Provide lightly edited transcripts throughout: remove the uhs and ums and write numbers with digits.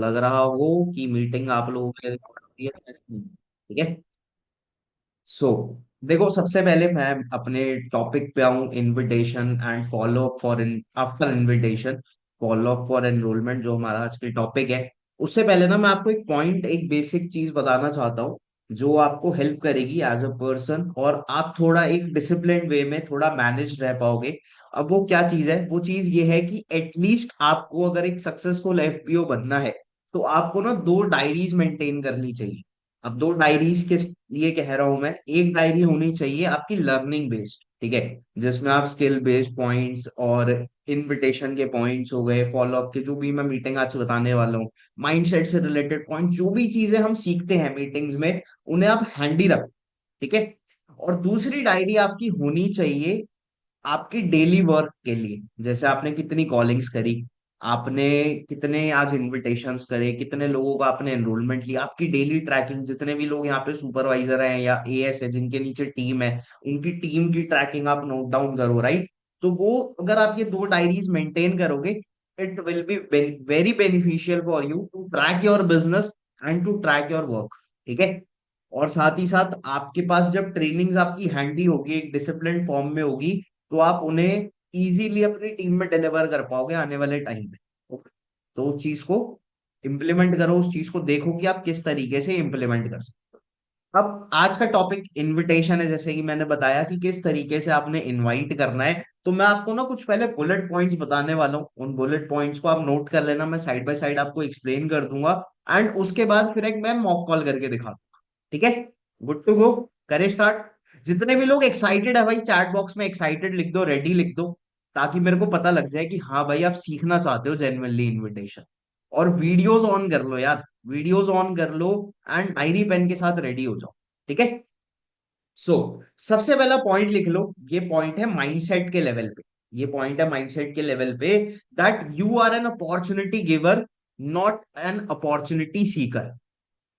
लग रहा हो कि मीटिंग आप लोगों ने रिकॉर्ड होती है तो ऐसे नहीं। ठीक है। सो देखो, सबसे पहले मैं अपने टॉपिक पे आऊं, invitation and follow up for in after invitation, follow up for enrolment, जो हमारा आज की टॉपिक है। उससे पहले ना मैं आपको एक पॉइंट, एक बेसिक चीज बताना चाहता हूँ जो आपको हेल्प करेगी एज अ पर्सन, और आप थोड़ा एक डिसिप्लिन वे में थोड़ा मैनेज रह पाओगे। अब वो क्या चीज है? वो चीज ये है कि एटलीस्ट आपको अगर एक सक्सेसफुल एफपीओ बनना है तो आपको ना दो डायरीज मेंटेन करनी चाहिए। अब दो डायरीज के लिए कह रहा हूं मैं, एक डायरी होनी चाहिए आपकी लर्निंग बेस्ड, ठीक है, जिसमें आप स्किल बेस्ड पॉइंट्स और इनविटेशन के पॉइंट्स हो गए, फॉलो अप के जो भी मैं मीटिंग आज बताने वाला हूँ, माइंडसेट से रिलेटेड पॉइंट, जो भी चीजें हम सीखते हैं मीटिंग्स में, उन्हें आप हैंडी रखो। ठीक है। और दूसरी डायरी आपकी होनी चाहिए आपकी डेली वर्क के लिए, जैसे आपने कितनी कॉलिंग्स करी, आपने कितने आज इनविटेशंस करे, कितने लोगों का आपने एनरोलमेंट लिया, आपकी डेली ट्रैकिंग, जितने भी लोग यहाँ पे सुपरवाइजर हैं या एएस है जिनके नीचे टीम है, उनकी टीम की ट्रैकिंग आप नोट डाउन करो, राइट। तो वो अगर आप ये दो डायरीज मेंटेन करोगे, it will be very beneficial for you to track your business and to track your work. ठीक है। और साथ ही साथ आपके पास जब ट्रेनिंग्स आपकी हैंडी होगी, एक डिसिप्लिन फॉर्म में होगी, तो आप उन्हें इजीली अपनी टीम में डिलीवर कर पाओगे आने वाले टाइम में। ओके। तो उस चीज को इम्प्लीमेंट करो, उस चीज को देखो कि आप किस तरीके से इम्प्लीमेंट कर सकते हो। अब आज का टॉपिक इनविटेशन है, जैसे कि मैंने बताया कि किस तरीके से आपने इनवाइट करना है, तो मैं आपको ना कुछ पहले बुलेट पॉइंट्स बताने वाला हूँ। उन बुलेट पॉइंट्स को आप नोट कर लेना, मैं साइड बाय साइड आपको एक्सप्लेन कर दूंगा, एंड उसके बाद फिर एक मैं मॉक कॉल करके दिखा दूंगा। ठीक है। Good to go. करें स्टार्ट। जितने भी लोग एक्साइटेड है भाई, चैट बॉक्स में एक्साइटेड लिख दो, रेडी लिख दो, ताकि मेरे को पता लग जाए कि हाँ भाई आप सीखना चाहते हो जेन्युइनली इनविटेशन। और वीडियोस ऑन कर लो यार, वीडियोस ऑन कर लो, एंड डायरी पेन के साथ रेडी हो जाओ। ठीक है। सो सबसे पहला पॉइंट लिख लो, ये पॉइंट है माइंडसेट के लेवल पे। ये पॉइंट है माइंडसेट के लेवल पे, that you are an opportunity giver, not an opportunity seeker.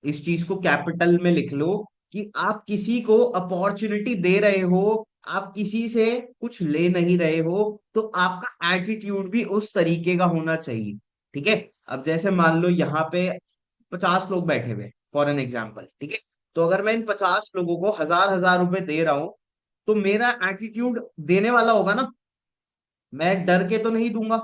इस चीज को कैपिटल में लिख लो कि आप किसी को अपॉर्चुनिटी दे रहे हो, आप किसी से कुछ ले नहीं रहे हो, तो आपका एटीट्यूड भी उस तरीके का होना चाहिए। ठीक है। अब जैसे मान लो यहाँ पे 50 लोग बैठे हुए, फॉर एन एग्जाम्पल, ठीक है। तो अगर मैं इन 50 लोगों को हजार हजार रुपए दे रहा हूं, तो मेरा एटीट्यूड देने वाला होगा ना। मैं डर के तो नहीं दूंगा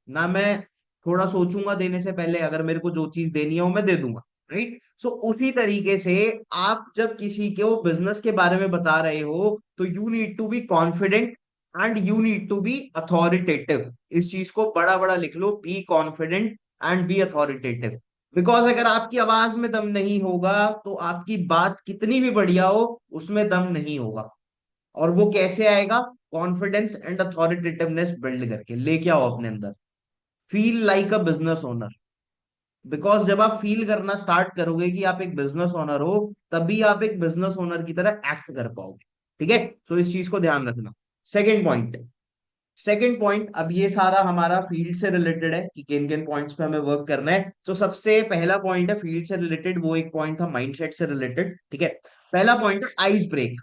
ना, मैं थोड़ा सोचूंगा देने से पहले, अगर मेरे को जो चीज देनी है वो मैं दे दूंगा, राइट। सो उसी तरीके से आप जब किसी के वो बिजनेस के बारे में बता रहे हो, तो you need to be confident and you need to be authoritative. इस चीज को बड़ा बड़ा लिख लो, be confident and be authoritative. Because अगर आपकी आवाज में दम नहीं होगा, तो आपकी बात कितनी भी बढ़िया हो, उसमें दम नहीं होगा। और वो कैसे आएगा? कॉन्फिडेंस एंड अथॉरिटेटिवनेस बिल्ड करके लेके आओ अपने अंदर। Feel like a business owner. Because जब आप फील करना स्टार्ट करोगे कि आप एक बिजनेस ओनर हो, तभी आप एक बिजनेस ओनर की तरह एक्ट कर पाओगे। ठीक है। तो इस चीज को ध्यान रखना। Second point. सेकेंड पॉइंट, अब ये सारा हमारा फील्ड से रिलेटेड है कि किन किन पॉइंट्स पे हमें वर्क करना है। तो सबसे पहला पॉइंट है फील्ड से रिलेटेड, वो एक पॉइंट था माइंडसेट से रिलेटेड। ठीक है। पहला पॉइंट है आइस ब्रेक।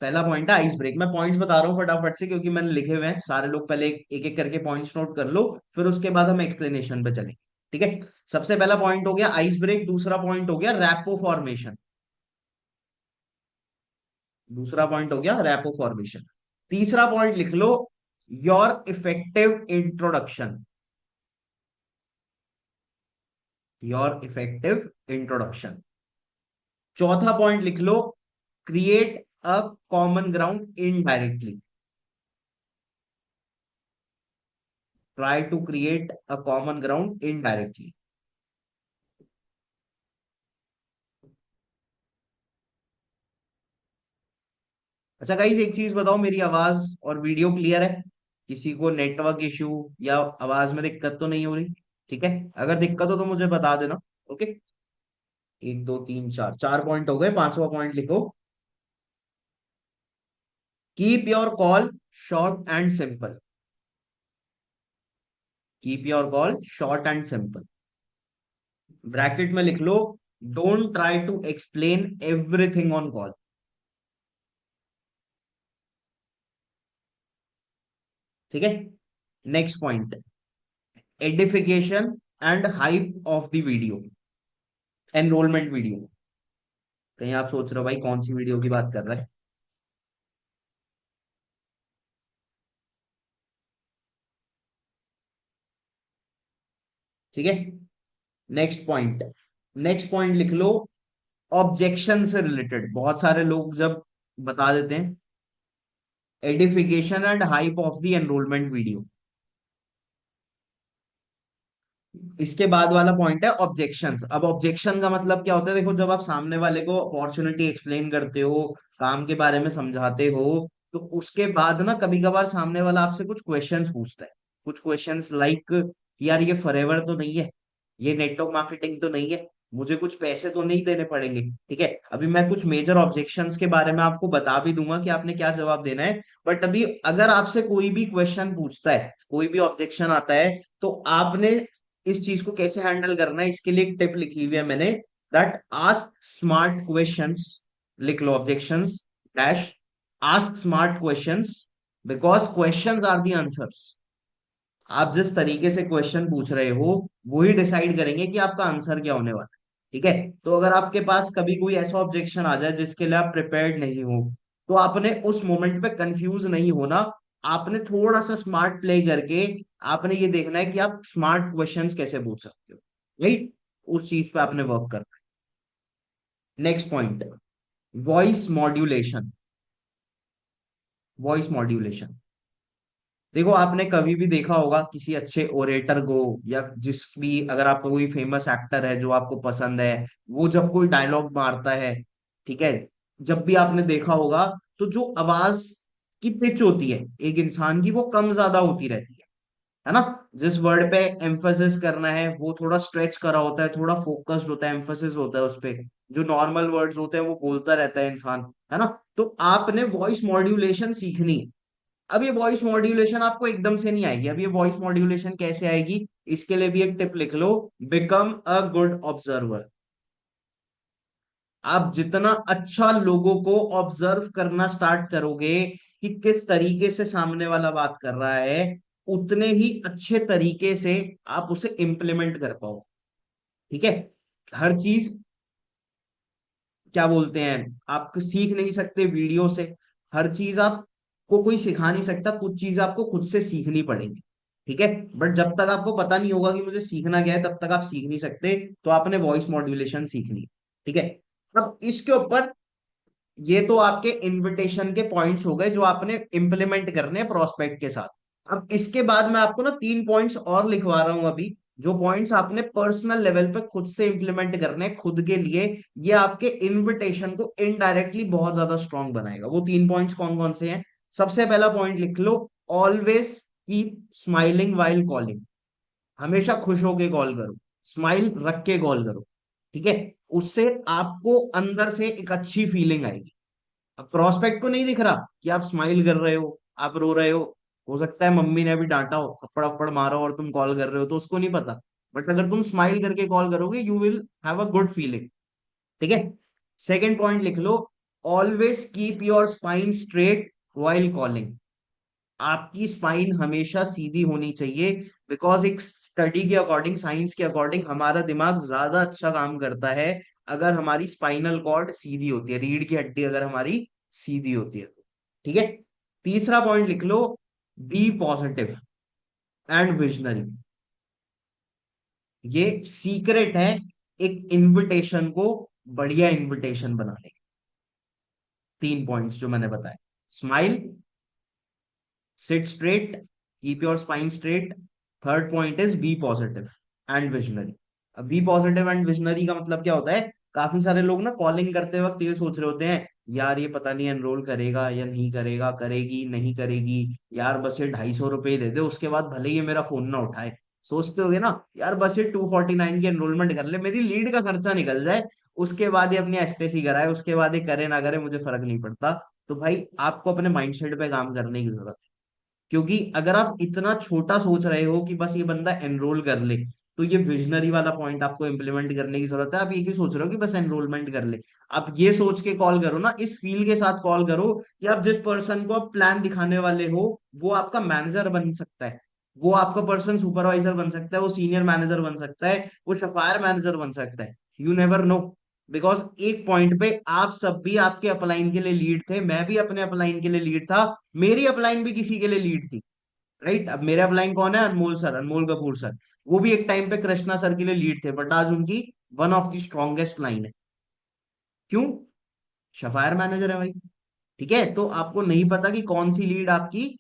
पहला पॉइंट है आइस ब्रेक। मैं पॉइंट्स बता रहा हूँ फटाफट से, क्योंकि मैंने लिखे हुए हैं सारे लोग, पहले एक एक करके पॉइंट्स नोट कर लो, फिर उसके बाद हम एक्सप्लेनेशन पे चलेंगे। ठीक है। सबसे पहला पॉइंट हो गया आइस ब्रेक, दूसरा पॉइंट हो गया रैपो फॉर्मेशन। दूसरा पॉइंट हो गया रैपो फॉर्मेशन। तीसरा पॉइंट लिख लो, your effective introduction. Your effective introduction. चौथा पॉइंट लिख लो, create a common ground indirectly. Try to create a common ground indirectly. अच्छा गाइस, एक चीज बताओ, मेरी आवाज और वीडियो क्लियर है? किसी को नेटवर्क इशू या आवाज में दिक्कत तो नहीं हो रही? ठीक है। अगर दिक्कत हो तो मुझे बता देना। ओके। एक दो तीन चार, चार पॉइंट हो गए, पांचवा पॉइंट लिखो, keep your call short and simple. Keep your call short and simple. Bracket में लिख लो, don't try to explain everything on call. ठीक है। Next point, edification and hype of the video, enrolment video. कहीं आप सोच रहे हो भाई कौन सी वीडियो की बात कर रहा है? ठीक है। नेक्स्ट पॉइंट, नेक्स्ट पॉइंट लिख लो, ऑब्जेक्शन से रिलेटेड बहुत सारे लोग जब बता देते हैं edification and hype of the enrolment video. इसके बाद वाला पॉइंट है ऑब्जेक्शंस। अब ऑब्जेक्शन का मतलब क्या होता है? देखो, जब आप सामने वाले को अपॉर्चुनिटी एक्सप्लेन करते हो, काम के बारे में समझाते हो, तो उसके बाद ना कभी कभार सामने वाला आपसे कुछ क्वेश्चंस पूछता है। कुछ क्वेश्चंस लाइक, यार ये फॉरएवर तो नहीं है, ये नेटवर्क मार्केटिंग तो नहीं है, मुझे कुछ पैसे तो नहीं देने पड़ेंगे। ठीक है, अभी मैं कुछ मेजर ऑब्जेक्शंस के बारे में आपको बता भी दूंगा कि आपने क्या जवाब देना है। बट अभी अगर आपसे कोई भी क्वेश्चन पूछता है, कोई भी ऑब्जेक्शन आता है, तो आपने इस चीज को कैसे हैंडल करना है, इसके लिए एक टिप लिखी हुई है मैंने, दैट आस्क स्मार्ट क्वेश्चंस। लिख लो objections dash ask smart questions, because questions are the answers. आप जिस तरीके से क्वेश्चन पूछ रहे हो वही डिसाइड करेंगे कि आपका आंसर क्या होने वाला है। ठीक है, तो अगर आपके पास कभी कोई ऐसा ऑब्जेक्शन आ जाए जिसके लिए आप प्रिपेयर्ड नहीं हो, तो आपने उस मोमेंट पे कंफ्यूज नहीं होना। आपने थोड़ा सा स्मार्ट प्ले करके आपने ये देखना है कि आप स्मार्ट क्वेश्चंस कैसे पूछ सकते हो। राइट, उस चीज पे आपने वर्क करना है। Next point, voice modulation. Voice modulation, देखो आपने कभी भी देखा होगा किसी अच्छे ओरेटर को, या जिस भी, अगर आपको कोई फेमस एक्टर है जो आपको पसंद है, वो जब कोई डायलॉग मारता है, ठीक है, जब भी आपने देखा होगा, तो जो आवाज की पिच होती है एक इंसान की, वो कम ज्यादा होती रहती है ना? जिस वर्ड पे एम्फोसिस करना है वो थोड़ा स्ट्रेच करा होता है, थोड़ा फोकस्ड होता है, एम्फोसिस होता है उस पे। जो नॉर्मल वर्ड्स होते हैं वो बोलता रहता है इंसान, है ना? तो आपने वॉइस मॉड्यूलेशन सीखनी है। अब ये वॉइस मॉड्यूलेशन आपको एकदम से नहीं आएगी। अब ये वॉइस मॉड्यूलेशन कैसे आएगी, इसके लिए भी एक टिप लिख लो, बिकम अ गुड ऑब्जर्वर। आप जितना अच्छा लोगों को ऑब्जर्व करना स्टार्ट करोगे कि किस तरीके से सामने वाला बात कर रहा है, उतने ही अच्छे तरीके से आप उसे इम्प्लीमेंट कर पाओ। ठीक है, हर चीज, क्या बोलते हैं, आप सीख नहीं सकते वीडियो से। हर चीज आपको कोई सिखा नहीं सकता, कुछ चीज आपको खुद से सीखनी पड़ेगी। ठीक है, बट जब तक आपको पता नहीं होगा कि मुझे सीखना क्या है, तब तक आप सीख नहीं सकते। तो आपने वॉइस मॉड्यूलेशन सीखनी है। ठीक है, अब इसके ऊपर, ये तो आपके इनविटेशन के पॉइंट्स हो गए जो आपने इंप्लीमेंट करने हैं प्रोस्पेक्ट के साथ। अब इसके बाद मैं आपको ना 3 पॉइंट्स और लिखवा रहा हूं अभी, जो पॉइंट्स आपने पर्सनल लेवल पे खुद से इंप्लीमेंट करने हैं खुद के लिए। ये आपके इनविटेशन को इनडायरेक्टली बहुत ज्यादा स्ट्रांग बनाएगा। वो 3 पॉइंट्स कौन कौन से हैं? सबसे पहला पॉइंट लिख लो, always keep smiling while calling. हमेशा खुश होके कॉल करो, स्माइल रख के कॉल करो। ठीक है, उससे आपको अंदर से एक अच्छी फीलिंग आएगी। अब प्रोस्पेक्ट को नहीं दिख रहा कि आप स्माइल कर रहे हो, आप रो रहे हो सकता है मम्मी ने अभी डांटा हो, थप्पड़ अप्पड़ मारा हो, और तुम कॉल कर रहे हो तो उसको नहीं पता। बट अगर तुम स्माइल करके कॉल करोगे, you will have a good feeling. ठीक है, सेकेंड पॉइंट लिख लो, always keep your spine straight while calling. आपकी स्पाइन हमेशा सीधी होनी चाहिए, बिकॉज एक स्टडी के अकॉर्डिंग, साइंस के अकॉर्डिंग, हमारा दिमाग ज्यादा अच्छा काम करता है अगर हमारी स्पाइनल कॉर्ड सीधी होती है, रीढ़ की हड्डी अगर हमारी सीधी होती है तो। ठीक है, तीसरा पॉइंट लिख लो, बी पॉजिटिव एंड विजनरी। ये सीक्रेट है एक इनविटेशन को बढ़िया इनविटेशन बनाने के। 3 पॉइंट्स जो मैंने बताए, smile, sit straight, keep your spine straight, third point is be positive and visionary. अब बी पॉजिटिव एंड विजनरी का मतलब क्या होता है? काफी सारे लोग ना कॉलिंग करते वक्त ये सोच रहे होते हैं, यार ये पता नहीं एनरोल करेगा या नहीं करेगा, करेगी नहीं करेगी, यार बस ये 250 रुपये दे दे उसके बाद भले ही ये मेरा फोन ना उठाए। सोचते होगे ना, यार बस ये 249 की एनरोलमेंट कर ले, मेरी लीड का खर्चा निकल जाए, उसके बाद ये अपनी एसटीसी कराए, उसके बाद ये करे ना करे मुझे फर्क नहीं पड़ता। तो भाई आपको अपने माइंडसेट पे काम करने की जरूरत है। क्योंकि अगर आप इतना छोटा सोच रहे हो कि बस ये बंदा एनरोल कर ले, तो ये विजनरी वाला पॉइंट आपको इम्प्लीमेंट करने की जरूरत है। आप ये क्यों सोच रहे हो कि बस एनरोलमेंट कर ले? आप ये सोच के कॉल करो ना, इस फील के साथ कॉल करो कि आप जिस पर्सन को आप प्लान दिखाने वाले हो वो आपका मैनेजर बन सकता है। वो आपका पर्सन सुपरवाइजर बन सकता है, वो सीनियर मैनेजर बन सकता है, वो सफायर मैनेजर बन सकता है। You never know. बिकॉज एक पॉइंट पे आप सब भी आपके अपलाइन के लिए लीड थे, मैं भी अपने अपलाइन के लिए लीड था, मेरी अपलाइन भी किसी के लिए लीड थी। राइट। अब मेरे अपलाइन कौन है? अनमोल सर, अनमोल कपूर सर। वो भी एक टाइम पे कृष्णा सर के लिए लीड थे, बट आज उनकी one of the strongest line है। क्यों? सफायर मैनेजर है भाई। ठीक है, तो आपको नहीं पता कि कौन सी लीड आपकी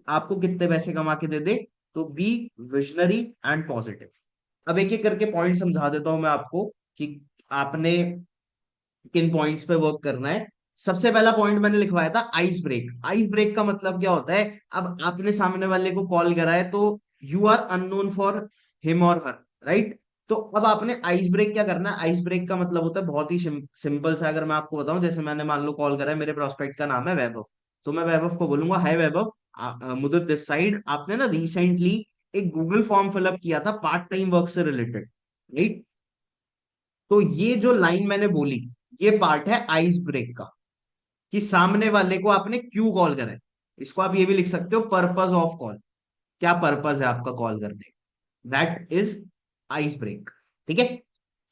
आपको कितने पैसे कमा के दे दे। तो बी विजनरी एंड पॉजिटिव। अब एक एक करके पॉइंट समझा देता हूं मैं आपको कि आपने किन पॉइंट्स पे वर्क करना है। सबसे पहला पॉइंट मैंने लिखवाया था आइस ब्रेक। आइस ब्रेक का मतलब क्या होता है? अब आपने सामने वाले को कॉल करा है, तो you are unknown for him और हर, राइट? तो अब आपने आइस ब्रेक क्या करना है? आइस ब्रेक का मतलब होता है बहुत ही सिंपल सा। अगर मैं आपको बताऊं, जैसे मैंने मान लो कॉल करा है, मेरे प्रोस्पेक्ट का नाम है वैभव, तो मैं वैभव को बोलूंगा, हाय वैभव, मुदत दिस साइड, आपने ना रिसेंटली एक गूगल फॉर्म फिलअप किया था पार्ट टाइम वर्क से रिलेटेड, राइट? तो ये जो लाइन मैंने बोली, ये पार्ट है आइस ब्रेक का, कि सामने वाले को आपने क्यों कॉल करा है। इसको आप ये भी लिख सकते हो, पर्पस ऑफ कॉल। क्या पर्पस है आपका कॉल करने? That is ice break. ठीक है।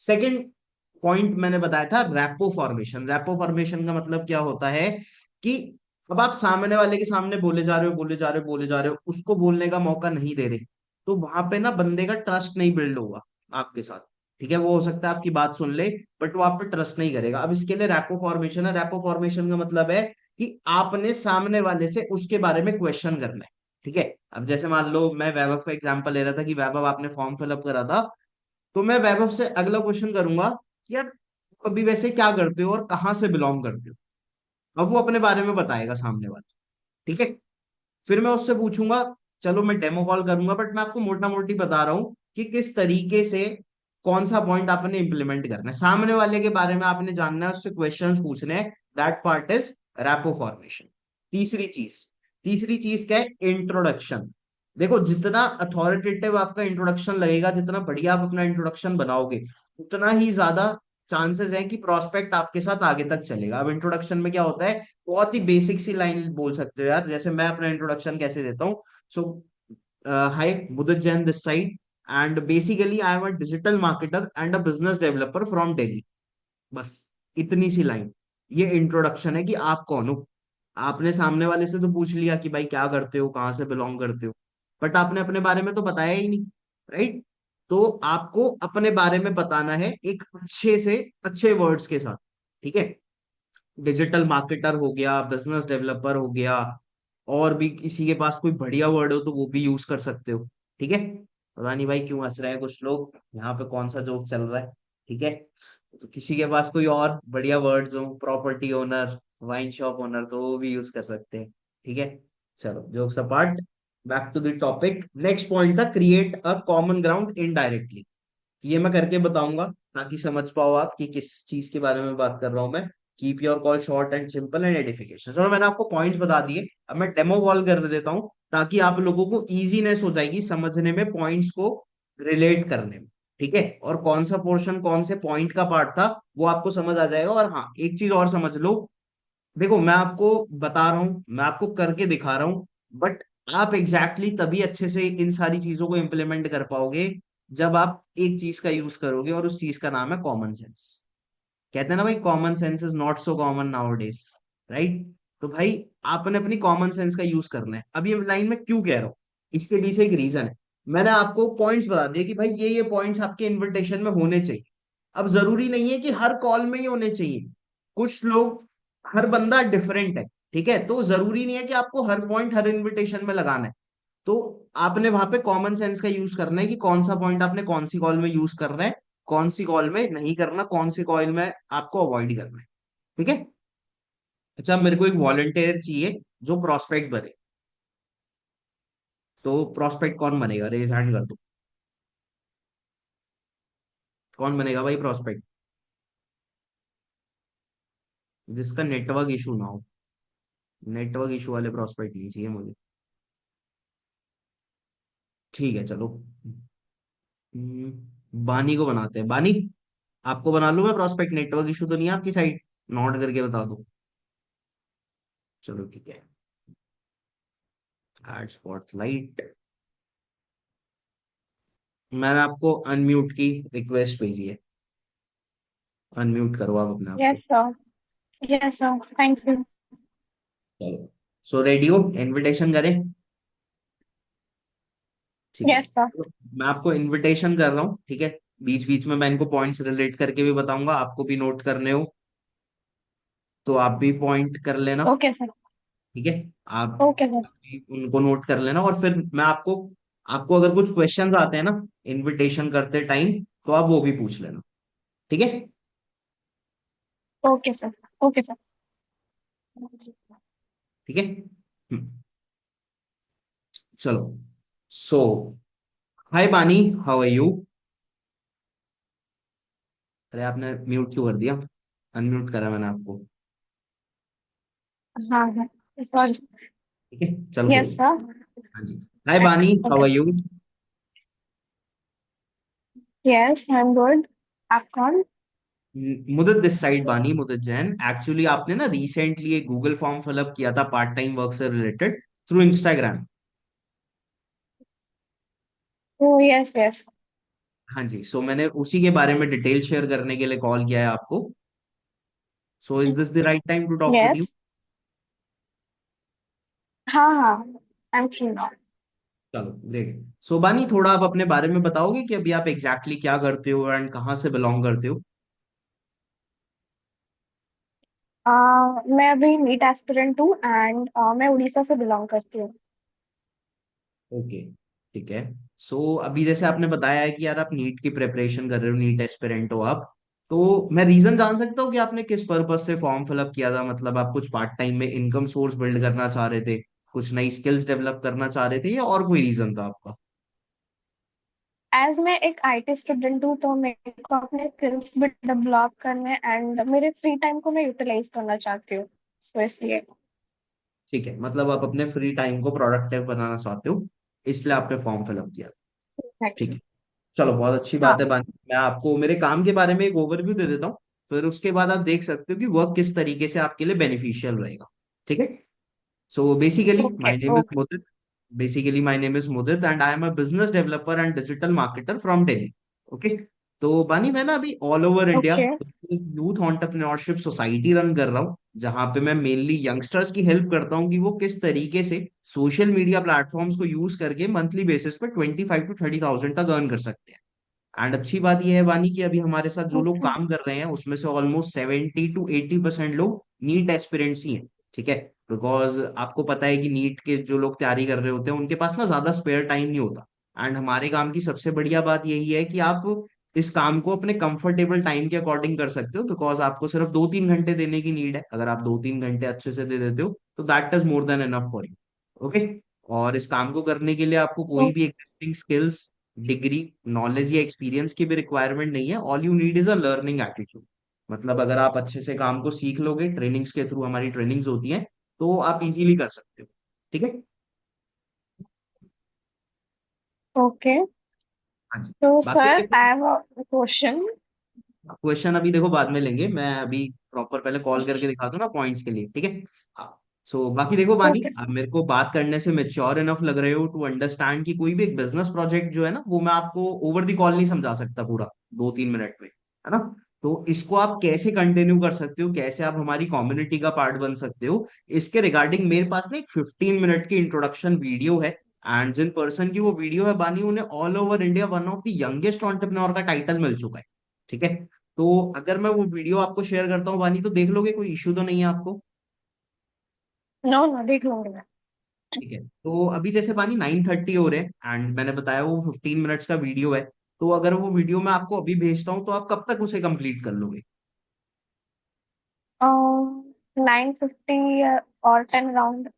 सेकंड पॉइंट मैंने बताया था रैपो फॉर्मेशन। रैपो फॉर्मेशन का मतलब क्या होता है? कि अब आप सामने वाले के सामने बोले जा रहे हो, बोले जा रहे हो, बोले जा रहे हो, उसको बोलने का मौका नहीं दे रहे, तो वहां पे ना बंदे का ट्रस्ट नहीं बिल्ड होगा आपके साथ। ठीक है, वो हो सकता है आपकी बात सुन ले, बट वो आप पे ट्रस्ट नहीं करेगा। अब इसके लिए रैपो फॉर्मेशन है। रैपो फॉर्मेशन का मतलब है कि आपने सामने वाले से उसके बारे में क्वेश्चन करना है। ठीक है। अब जैसे मान लो मैं वैभव का एग्जांपल ले रहा था कि वैभव आपने फॉर्म फिलअप करा था, तो मैं वैभव से अगला क्वेश्चन करूंगा कि यार अभी वैसे क्या करते हो और कहाँ से बिलोंग करते हो। अब वो अपने बारे में बताएगा सामने वाला। ठीक है। फिर मैं उससे पूछूंगा, चलो मैं डेमो कॉल करूंगा, बट मैं आपको मोटा मोटी बता रहा हूं कि किस तरीके से कौन सा पॉइंट आपने इंप्लीमेंट करना है, सामने वाले के बारे में आपने जानना है, उससे क्वेश्चंस पूछने हैं। That part is rapport formation. तीसरी चीज, तीसरी चीज क्या है? इंट्रोडक्शन। देखो, जितना अथॉरिटेटिव आपका इंट्रोडक्शन लगेगा, जितना बढ़िया आप अपना इंट्रोडक्शन बनाओगे, उतना ही ज्यादा चांसेस है कि प्रोस्पेक्ट आपके साथ आगे तक चलेगा। अब इंट्रोडक्शन में क्या होता है? बहुत ही बेसिक सी लाइन बोल सकते हो यार, जैसे मैं अपना इंट्रोडक्शन कैसे देता हूँ। सो हाय, मुदत Jain this side, and basically I am a digital marketer and a business developer from Delhi. बस इतनी सी लाइन, ये इंट्रोडक्शन है कि आप कौन हो। आपने सामने वाले से तो पूछ लिया कि भाई क्या करते हो, कहाँ से बिलोंग करते हो, बट आपने अपने बारे में तो बताया ही नहीं, राइट? तो आपको अपने बारे में बताना है एक अच्छे से अच्छे वर्ड्स के साथ। ठीक है। डिजिटल मार्केटर हो गया, बिजनेस डेवलपर हो गया, और भी किसी के पास कोई बढ़िया वर्ड हो तो वो भी यूज कर सकते हो। ठीक है। पता नहीं भाई क्यों हंस रहे हैं कुछ लोग, यहाँ पे कौन सा जोक चल रहा है? ठीक है। तो किसी के पास कोई और बढ़िया वर्ड्स हो, property owner, wine shop owner, तो वो भी यूज कर सकते हैं। ठीक है। चलो jokes apart, back to the topic. Next point था create a common ground indirectly. ये मैं करके बताऊंगा ताकि समझ पाओ आप कि किस चीज के बारे में बात कर रहा हूं मैं। Keep your call short and simple and edification. चलो मैंने आपको पॉइंट्स बता दिए, अब मैं डेमो कॉल कर देता हूं ताकि आप लोगों को इजीनेस हो जाएगी समझने में, पॉइंट्स को रिलेट करने में। ठीक है। और कौन सा पोर्शन कौन से पॉइंट का पार्ट था वो आपको समझ आ जाएगा। और हाँ, एक चीज और समझ लो, देखो मैं आपको बता रहा हूँ, मैं आपको करके दिखा रहा हूँ, बट आप एग्जैक्टली exactly तभी अच्छे से इन सारी चीजों को इंप्लीमेंट कर पाओगे जब आप एक चीज का यूज करोगे, और उस चीज का नाम है कॉमन सेंस। कहते हैं ना भाई, common sense is not so common now days, right? तो भाई आपने अपनी कॉमन सेंस का यूज करना है। अब ये लाइन में क्यों कह रहा हूँ, इसके पीछे एक रीजन है। मैंने आपको पॉइंट्स बता दिए कि भाई ये पॉइंट्स आपके इनविटेशन में होने चाहिए। अब जरूरी नहीं है कि हर कॉल में ही होने चाहिए। कुछ लोग, हर बंदा डिफरेंट है। ठीक है, तो जरूरी नहीं है कि आपको हर पॉइंट हर इनविटेशन में लगाना है। तो आपने वहां पे कॉमन सेंस का यूज करना है कि कौन सा पॉइंट आपने कौन सी कॉल में यूज करना है, कौन सी कॉल में नहीं करना, कौन सी कॉल में आपको अवॉइड करना है। ठीक है। अच्छा, मेरे को एक वॉलंटियर चाहिए जो प्रोस्पेक्ट बने। तो प्रोस्पेक्ट कौन बनेगा? रेज हैंड कर दो। कौन बनेगा भाई प्रोस्पेक्ट? जिसका नेटवर्क इशू ना हो। नेटवर्क इशू वाले प्रोस्पेक्ट नहीं चाहिए मुझे। ठीक है चलो। बानी को बनाते हैं। बानी, आपको बना लूं मैं प्रोस्पेक्ट? नेटवर्क इशू तो नहीं है आपकी साइड? नोट करके बता दो। चलो ठीक है। Add spotlight. मैंने आपको अनम्यूट की रिक्वेस्ट भेजी है। अनम्यूट करो आप अपने आप को। Yes, sir. Yes, sir. Thank you. चलो, सो रेडी हो, इनविटेशन करें? ठीक है, Yes, sir. तो मैं आपको इनविटेशन कर रहा हूँ, ठीक है। बीच बीच में मैं इनको पॉइंट्स रिलेट करके भी बताऊंगा, आपको भी नोट करने हो तो आप भी पॉइंट कर लेना। Okay, sir. ठीक है, आप Okay, sir. भी उनको नोट कर लेना, और फिर मैं आपको आपको अगर कुछ क्वेश्चंस आते हैं ना इनविटेशन करते टाइम, तो आप वो भी पूछ लेना। ठीक है। Okay, sir. Okay, sir. ठीक है। चलो, सो हाय बानी, हाउ आर यू? अरे आपने म्यूट क्यों कर दिया? अनम्यूट करा मैंने आपको। हाँ हाँ, सॉरी। ठीक है, चलो यस कोई। सर। हाँ जी, hi Bani, how okay. Are you? Yes, I am good. आप कौन? मुदत दिस साइड, बानी मुदत जैन। एक्चुअली आपने ना रिसेंटली एक गूगल फॉर्म फिलअप किया था पार्ट टाइम वर्क से रिलेटेड थ्रू इंस्टाग्राम। ओ यस यस। हाँ जी, सो मैंने उसी के बारे में डिटेल शेयर करने के लिए कॉल किया है आपको। So is this the right time to talk with you? Yes. हाँ हाँ, आई एम फ्री नाउ। चलो ग्रेट। सो बानी, थोड़ा आप अपने बारे में बताओगे कि अभी आप एग्जैक्टली क्या करते हो एंड कहाँ से बिलोंग करते हो? मैं अभी नीट एस्पिरेंट हूँ एंड मैं उड़ीसा से बिलोंग करती हूँ। ओके, ठीक है। सो अभी जैसे आपने बताया है कि यार आप नीट की प्रिपरेशन कर रहे हो, नीट एस्पिरेंट हो आप, तो मैं रीजन जान सकता हूँ कि आपने किस पर्पज से फॉर्म फिलअप किया था? मतलब आप कुछ पार्ट टाइम में इनकम सोर्स बिल्ड करना चाह रहे थे, कुछ नई स्किल्स डेवलप करना चाह रहे थे, या और कोई रीजन था आपका? एज मैं एक आईटी स्टूडेंट हूँ तो मेरे को अपने स्किल्स भी डेवलप करने एंड मेरे फ्री टाइम को मैं यूटिलाइज करना चाहती हूँ, सो इसलिए। ठीक है, मतलब आप अपने फ्री टाइम को प्रोडक्टिव बनाना चाहते हो, इसलिए आपने फॉर्म फिलअप किया। ठीक एग्जैक्टली। है, चलो बहुत अच्छी बात है हाँ। बानी। मैं आपको मेरे काम के बारे में एक ओवरव्यू दे देता हूँ, फिर उसके बाद आप देख सकते हो कि वर्क किस तरीके से आपके लिए बेनिफिशियल रहेगा। ठीक है। So okay okay. basically my name is Mudit and I am a business developer and digital marketer from Delhi. Okay. तो बानी, मैं ना अभी all over India okay youth entrepreneurship society run कर रहा हूँ, जहां पे मैं मेनली यंगस्टर्स की हेल्प करता हूँ कि वो किस तरीके से सोशल मीडिया प्लेटफॉर्म्स को यूज करके मंथली बेसिस पे 25 to 30,000 तक अर्न कर सकते हैं। एंड अच्छी बात यह है बानी कि अभी हमारे साथ जो लोग ओके काम कर रहे हैं उसमें से ऑलमोस्ट 70 to 80% लोग नीट एस्पिरेंट्स ही हैं। ठीक है, बिकॉज आपको पता है कि नीट के जो लोग तैयारी कर रहे होते हैं उनके पास ना ज्यादा स्पेयर टाइम नहीं होता। एंड हमारे काम की सबसे बढ़िया बात यही है कि आप इस काम को अपने कंफर्टेबल टाइम के अकॉर्डिंग कर सकते हो, बिकॉज आपको सिर्फ 2-3 घंटे देने की नीड है। अगर आप 2-3 घंटे अच्छे से दे देते हो तो that is more than enough for you. Okay. और इस काम को करने के लिए आपको कोई भी एग्जिस्टिंग स्किल्स, डिग्री, नॉलेज या एक्सपीरियंस की भी रिक्वायरमेंट नहीं है। All you need is a learning attitude. मतलब अगर आप अच्छे से काम को सीख लोगे, ट्रेनिंग्स के थ्रू, हमारी ट्रेनिंग्स होती हैं, तो आप इजीली कर सकते हो। ठीक है। ओके। हाँ जी। तो बाकी सर देखो, I have a question. Question अभी देखो बाद में लेंगे, मैं अभी प्रॉपर पहले कॉल करके दिखा दूं ना पॉइंट्स के लिए। ठीक है। हाँ। सो बाकी देखो बानी, ओके। आप मेरे को बात करने से मेच्योर इनफ लग रहे हो टू अंडरस्टैंड कि कोई भी एक बिजनेस प्रोजेक्ट जो है ना, वो मैं आपको ओवर द कॉल नहीं समझा सकता पूरा 2-3 मिनट में, है ना। तो इसको आप कैसे कंटिन्यू कर सकते हो, कैसे आप हमारी कम्युनिटी का पार्ट बन सकते हो, इसके रिगार्डिंग मेरे पास ना एक 15 मिनट की इंट्रोडक्शन वीडियो है। एंड जिन पर्सन की वो वीडियो है बानी, उन्हें all over India one of the youngest entrepreneur का टाइटल मिल चुका है। ठीक है। तो अगर मैं वो वीडियो आपको शेयर करता हूँ बानी, तो देख लोगे? कोई इश्यू तो नहीं है आपको? नो नो, देख लूंगी मैं। ठीक है, तो अभी जैसे बानी 9:30 हो रहे हैं एंड मैंने बताया वो 15 मिनट्स का वीडियो है। तो अगर वो वीडियो मैं आपको अभी भेजता हूँ तो आप कब तक उसे कंप्लीट कर लोगे? 9:50 और 10 राउंड।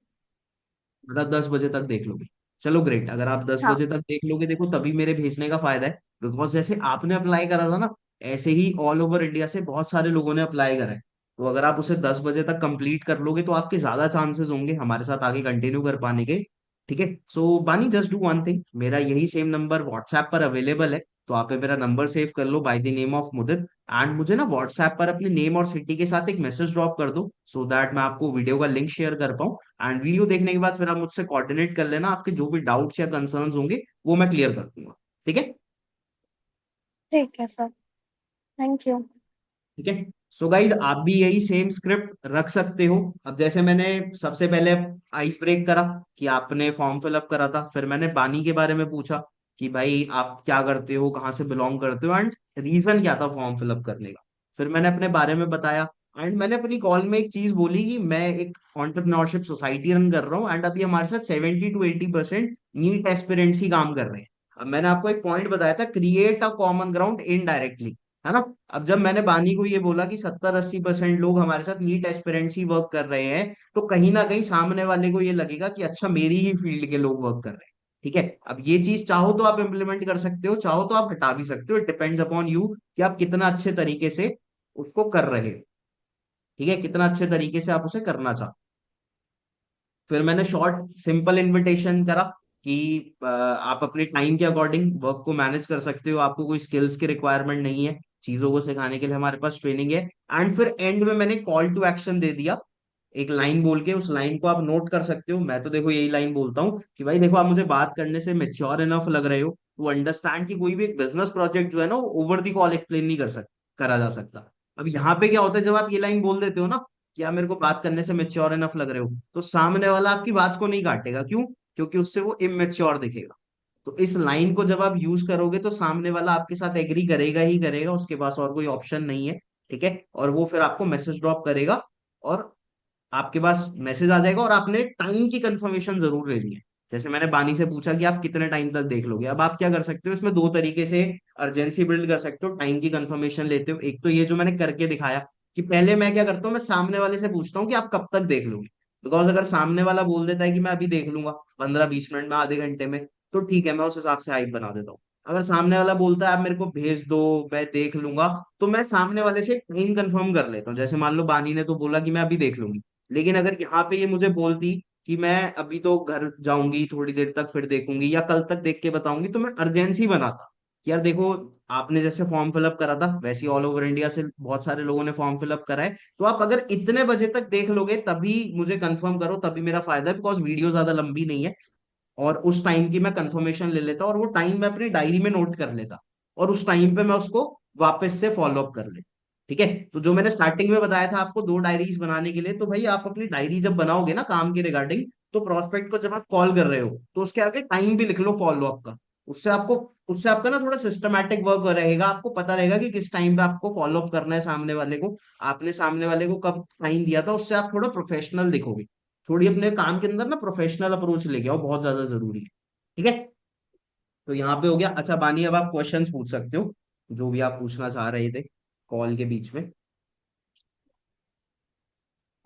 मतलब 10 बजे तक देख लोगे? चलो ग्रेट, अगर आप दस हाँ। बजे तक देख लोगे, देखो तभी मेरे भेजने का फायदा है। बिकॉज जैसे आपने अप्लाई करा था ना, ऐसे ही ऑल ओवर इंडिया से बहुत सारे लोगों ने अप्लाई करा है। तो अगर आप उसे 10 बजे तक कंप्लीट कर लोगे तो आपके ज्यादा चांसेस होंगे हमारे साथ आगे कंटिन्यू कर पाने के। ठीक है। सो बानी, जस्ट डू वन थिंग, मेरा यही सेम नंबर व्हाट्सएप पर अवेलेबल है, तो आप मेरा नंबर सेव कर लो by the name of Mudit. And मुझे ना व्हाट्सएप पर अपने नेम और सिटी के साथ एक मैसेज ड्रॉप कर दो, सो दैट मैं आपको वीडियो का लिंक शेयर कर पाऊँ। एंड वीडियो देखने के बाद फिर आप मुझसे कोऑर्डिनेट कर लेना, आपके जो भी डाउट्स या कंसर्न्स होंगे वो मैं क्लियर कर दूंगा। ठीक है। ठीक है सर। Thank you. ठीक है। सो गाइज आप भी यही सेम स्क्रिप्ट रख सकते हो। अब जैसे मैंने सबसे पहले आइस ब्रेक करा कि आपने फॉर्म फिलअप करा था, फिर मैंने बानी के बारे में पूछा कि भाई आप क्या करते हो, कहाँ से बिलोंग करते हो, एंड रीजन क्या था फॉर्म फिलअप करने का। फिर मैंने अपने बारे में बताया, एंड मैंने अपनी कॉल में एक चीज बोली कि मैं एक एंटरप्रेन्योरशिप सोसाइटी रन कर रहा हूँ, एंड अभी हमारे साथ 70 to 80% नीट एस्पिरेंट्स ही काम कर रहे हैं। अब मैंने आपको एक पॉइंट बताया था, create a common ground indirectly, है ना। अब जब मैंने बानी को ये बोला कि 70-80% लोग हमारे साथ नीट एस्पिरेंट्स ही वर्क कर रहे हैं, तो कहीं ना कहीं सामने वाले को ये लगेगा कि अच्छा मेरी ही फील्ड के लोग वर्क कर रहे हैं। ठीक है। अब ये चीज चाहो तो आप इम्प्लीमेंट कर सकते हो, चाहो तो आप हटा भी सकते हो, इट डिपेंड्स अपॉन यू कि आप कितना अच्छे तरीके से उसको कर रहे हो। ठीक है, कितना अच्छे तरीके से आप उसे करना चाहते हो। फिर मैंने शॉर्ट सिंपल इनविटेशन करा कि आप अपने टाइम के अकॉर्डिंग वर्क को मैनेज कर सकते हो, आपको कोई स्किल्स की रिक्वायरमेंट नहीं है, चीजों को सिखाने के लिए हमारे पास ट्रेनिंग है। एंड फिर एंड में मैंने कॉल टू एक्शन दे दिया, एक लाइन बोल के। उस लाइन को आप नोट कर सकते हो। मैं तो देखो यही लाइन बोलता हूँ कि भाई देखो आप मुझे बात करने से मेच्योर इनफ लग रहे हो टू अंडरस्टैंड कि कोई भी एक बिजनेस प्रोजेक्ट जो है ना वो ओवर द कॉल एक्सप्लेन नहीं करा जा सकता। अब यहाँ पे क्या होता है, जब आप ये लाइन बोल देते हो ना कि आप मेरे को बात करने से मेच्योर इनफ लग रहे हो, तो सामने वाला आपकी बात को नहीं काटेगा। क्यों? क्योंकि उससे वो इमेच्योर दिखेगा। तो इस लाइन को जब आप यूज करोगे तो सामने वाला आपके साथ एग्री करेगा ही करेगा, उसके पास और कोई ऑप्शन नहीं है। ठीक है। और वो फिर आपको मैसेज ड्रॉप करेगा, और आपके पास मैसेज आ जाएगा, और आपने टाइम की कंफर्मेशन जरूर लेनी है। जैसे मैंने बानी से पूछा कि आप कितने टाइम तक देख लोगे, अब आप क्या कर सकते हो इसमें दो तरीके से अर्जेंसी बिल्ड कर सकते हो टाइम की कंफर्मेशन लेते हो। एक तो ये जो मैंने करके दिखाया कि पहले मैं क्या करता हूँ, मैं सामने वाले से पूछता हूँ कि आप कब तक देख लोगे। बिकॉज अगर सामने वाला बोल देता है कि मैं अभी देख लूंगा 15-20 मिनट में, आधे घंटे में, तो ठीक है मैं उस हिसाब से हाइप बना देता हूँ। अगर सामने वाला बोलता है आप मेरे को भेज दो, मैं देख लूंगा, तो मैं सामने वाले से टाइम कंफर्म कर लेता हूँ। जैसे मान लो बानी ने तो बोला कि मैं अभी देख लूंगी, लेकिन अगर यहाँ पे ये मुझे बोलती कि मैं अभी तो घर जाऊंगी थोड़ी देर तक फिर देखूंगी, या कल तक देख के बताऊंगी, तो मैं अर्जेंसी बनाता कि यार देखो आपने जैसे फॉर्म फिलअप करा था वैसे ही ऑल ओवर इंडिया से बहुत सारे लोगों ने फॉर्म फिलअप करा है, तो आप अगर इतने बजे तक देख लोगे तभी मुझे कंफर्म करो, तभी मेरा फायदा है। बिकॉज वीडियो ज्यादा लंबी नहीं है, और उस टाइम की मैं कंफर्मेशन ले लेता, और वो टाइम मैं अपनी डायरी में नोट कर लेता, और उस टाइम पे मैं उसको वापस से फॉलो अप कर लेता। ठीक है। तो जो मैंने स्टार्टिंग में बताया था आपको दो डायरीज बनाने के लिए, तो भाई आप अपनी डायरी जब बनाओगे ना काम के रिगार्डिंग, तो प्रोस्पेक्ट को जब आप कॉल कर रहे हो तो उसके आगे टाइम भी लिख लो फॉलो अप का। उससे आपको उससे आपका ना थोड़ा सिस्टमैटिक वर्क रहेगा, आपको पता रहेगा कि किस टाइम पे आपको फॉलो अप करना है सामने वाले को, आपने सामने वाले को कब टाइम दिया था। उससे आप थोड़ा प्रोफेशनल दिखोगे। थोड़ी अपने काम के अंदर ना प्रोफेशनल अप्रोच लेके आओ, बहुत ज्यादा जरूरी है। ठीक है। तो यहाँ पे हो गया। अच्छा बानी, अब आप क्वेश्चंस पूछ सकते हो जो भी आप पूछना चाह रहे थे कॉल के बीच में।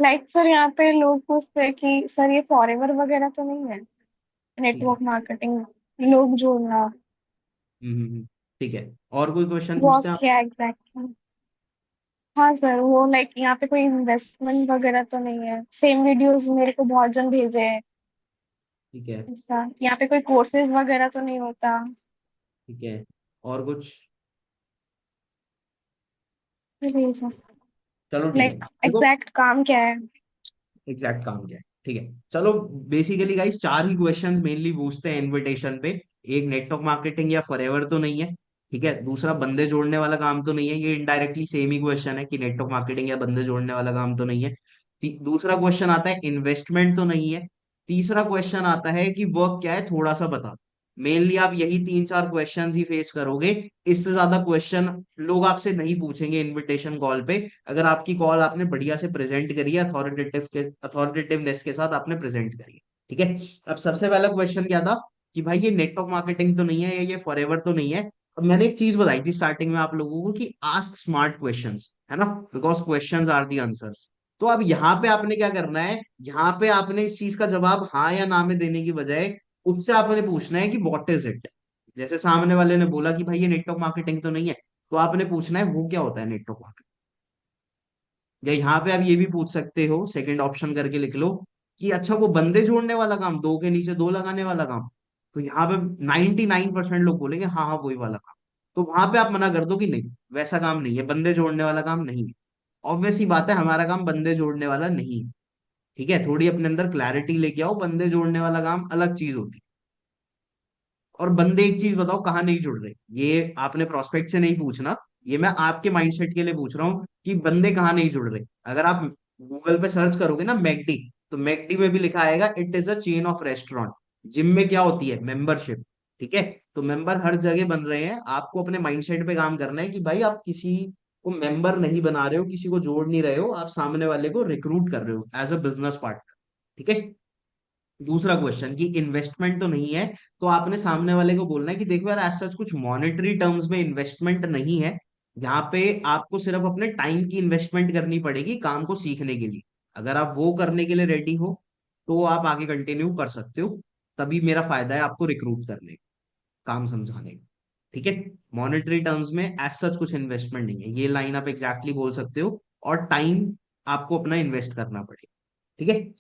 लाइक सर, यहाँ पे लोग पूछते हैं कि सर ये फॉरएवर वगैरह तो नहीं है, ठीक है। नेटवर्क मार्केटिंग, लोग जोड़ना, ठीक है। और कोई क्वेश्चन वो पूछते हैं आप? क्या एग्जैक्टली? हाँ सर, वो लाइक यहाँ पे कोई इन्वेस्टमेंट वगैरह तो नहीं है? सेम वीडियोस मेरे को बहुत जन भेजे हैं। ठीक है। ऐसा यहाँ पे कोई कोर्सेज वगैरह तो नहीं होता? ठीक है। और कुछ? जी सर। चलो ठीक है लाइक देखो, एग्जैक्ट काम क्या है? एग्जैक्ट काम क्या है। ठीक है चलो। बेसिकली गाइस चार ही क्वेश्चंस मेनली पूछते हैं इनविटेशन पे। एक, नेटवर्क मार्केटिंग या फॉरएवर तो नहीं है। ठीक है। दूसरा, बंदे जोड़ने वाला काम तो नहीं है, ये इनडायरेक्टली सेम ही क्वेश्चन है कि नेटवर्क मार्केटिंग या बंदे जोड़ने वाला काम तो नहीं है। दूसरा क्वेश्चन आता है इन्वेस्टमेंट तो नहीं है। तीसरा क्वेश्चन आता है कि वर्क क्या है थोड़ा सा बता। मेनली आप यही तीन चार क्वेश्चंस ही फेस करोगे। इससे ज्यादा क्वेश्चन लोग आपसे नहीं पूछेंगे इनविटेशन कॉल पे, अगर आपकी कॉल आपने बढ़िया से प्रेजेंट करी है, अथॉरिटेटिवनेस के साथ आपने प्रेजेंट करी है। ठीक है। अब सबसे पहला क्वेश्चन क्या था कि भाई ये नेटवर्क मार्केटिंग तो नहीं है या ये फॉरएवर तो नहीं है। अब मैंने एक चीज बताई थी स्टार्टिंग में आप लोगों को कि आस्क स्मार्ट क्वेश्चंस, है ना, because questions are the answers. तो अब यहाँ पे आपने क्या करना है, यहाँ पे आपने इस चीज का जवाब हाँ या ना में देने की बजाय उससे आपने पूछना है कि व्हाट इज इट। जैसे सामने वाले ने बोला कि भाई ये नेटवर्क मार्केटिंग तो नहीं है, तो आपने पूछना है वो क्या होता है नेटवर्क मार्केटिंग। या यहाँ पे आप ये भी पूछ सकते हो, सेकंड ऑप्शन करके लिख लो कि अच्छा वो बंदे जोड़ने वाला काम, दो के नीचे दो लगाने वाला काम। तो यहाँ पे 99% लोग बोलेंगे हाँ हाँ वही वाला काम। तो वहां पे आप मना कर दो कि नहीं, वैसा काम नहीं है, बंदे जोड़ने वाला काम नहीं है। ऑब्वियस ही बात है हमारा काम बंदे जोड़ने वाला नहीं है। ठीक है। थोड़ी अपने अंदर क्लैरिटी लेके आओ, बंदे जोड़ने वाला काम अलग चीज होती है। और बंदे एक चीज बताओ कहाँ नहीं जुड़ रहे, ये आपने प्रोस्पेक्ट से नहीं पूछना, ये मैं आपके माइंडसेट के लिए पूछ रहा हूँ कि बंदे कहाँ नहीं जुड़ रहे। अगर आप गूगल पे सर्च करोगे ना मैकडी, तो मैकडी में भी लिखा आएगा it is a chain of restaurant. Gym में क्या होती है, मेंबरशिप। ठीक है, तो मेंबर हर जगह बन रहे हैं, आपको अपने माइंडसेट पे काम करना है कि भाई आप किसी को मेंबर नहीं बना रहे हो, किसी को जोड़ नहीं रहे हो, आप सामने वाले को रिक्रूट कर रहे हो एज अ बिजनेस पार्टनर। ठीक है। दूसरा क्वेश्चन कि इन्वेस्टमेंट तो नहीं है, तो आपने सामने वाले को बोलना है कि देखो यार एज सच कुछ मॉनेटरी टर्म्स में इन्वेस्टमेंट नहीं है, यहाँ पे आपको सिर्फ अपने टाइम की इन्वेस्टमेंट करनी पड़ेगी काम को सीखने के लिए। अगर आप वो करने के लिए रेडी हो तो आप आगे कंटिन्यू कर सकते हो, तभी मेरा फायदा है आपको रिक्रूट करने का, काम समझाने का। ठीक है। मॉनेटरी टर्म्स में एज सच कुछ इन्वेस्टमेंट नहीं है, ये लाइन आप एग्जैक्टली बोल सकते हो, और टाइम आपको अपना इन्वेस्ट करना पड़ेगा। ठीक है।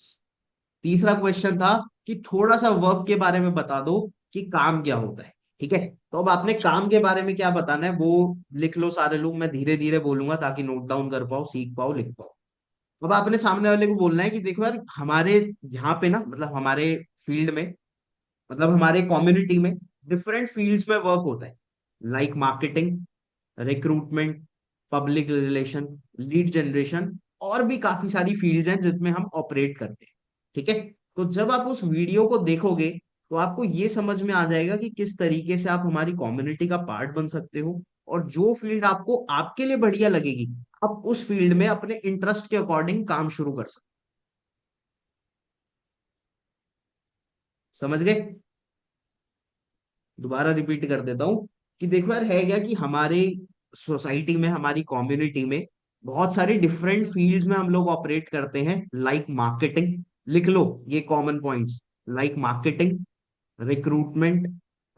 तीसरा क्वेश्चन था कि थोड़ा सा वर्क के बारे में बता दो कि काम क्या होता है। ठीक है, तो अब आपने काम के बारे में क्या बताना है वो लिख लो सारे लोग, मैं धीरे धीरे बोलूंगा ताकि नोट डाउन कर पाओ, सीख पाओ, लिख पाओ। अब आपने सामने वाले को बोलना है कि देखो यार हमारे यहाँ पे ना, मतलब हमारे फील्ड में, मतलब हमारे कम्युनिटी में डिफरेंट फील्ड्स में वर्क होता है, like marketing, recruitment, public relation, lead generation, और भी काफी सारी फील्ड्स हैं जिसमें हम ऑपरेट करते हैं। ठीक है, तो जब आप उस वीडियो को देखोगे तो आपको ये समझ में आ जाएगा कि किस तरीके से आप हमारी कम्युनिटी का पार्ट बन सकते हो, और जो फील्ड आपको आपके लिए बढ़िया लगेगी, आप उस फील्ड में अपने इंटरेस्ट के अकॉर्डिंग काम शुरू कर सकते। समझ गए? दोबारा रिपीट कर देता हूँ कि देखो यार है क्या कि हमारे सोसाइटी में, हमारी कम्युनिटी में बहुत सारे डिफरेंट फील्ड्स में हम लोग ऑपरेट करते हैं, लाइक मार्केटिंग। लिख लो ये common points, like marketing, recruitment,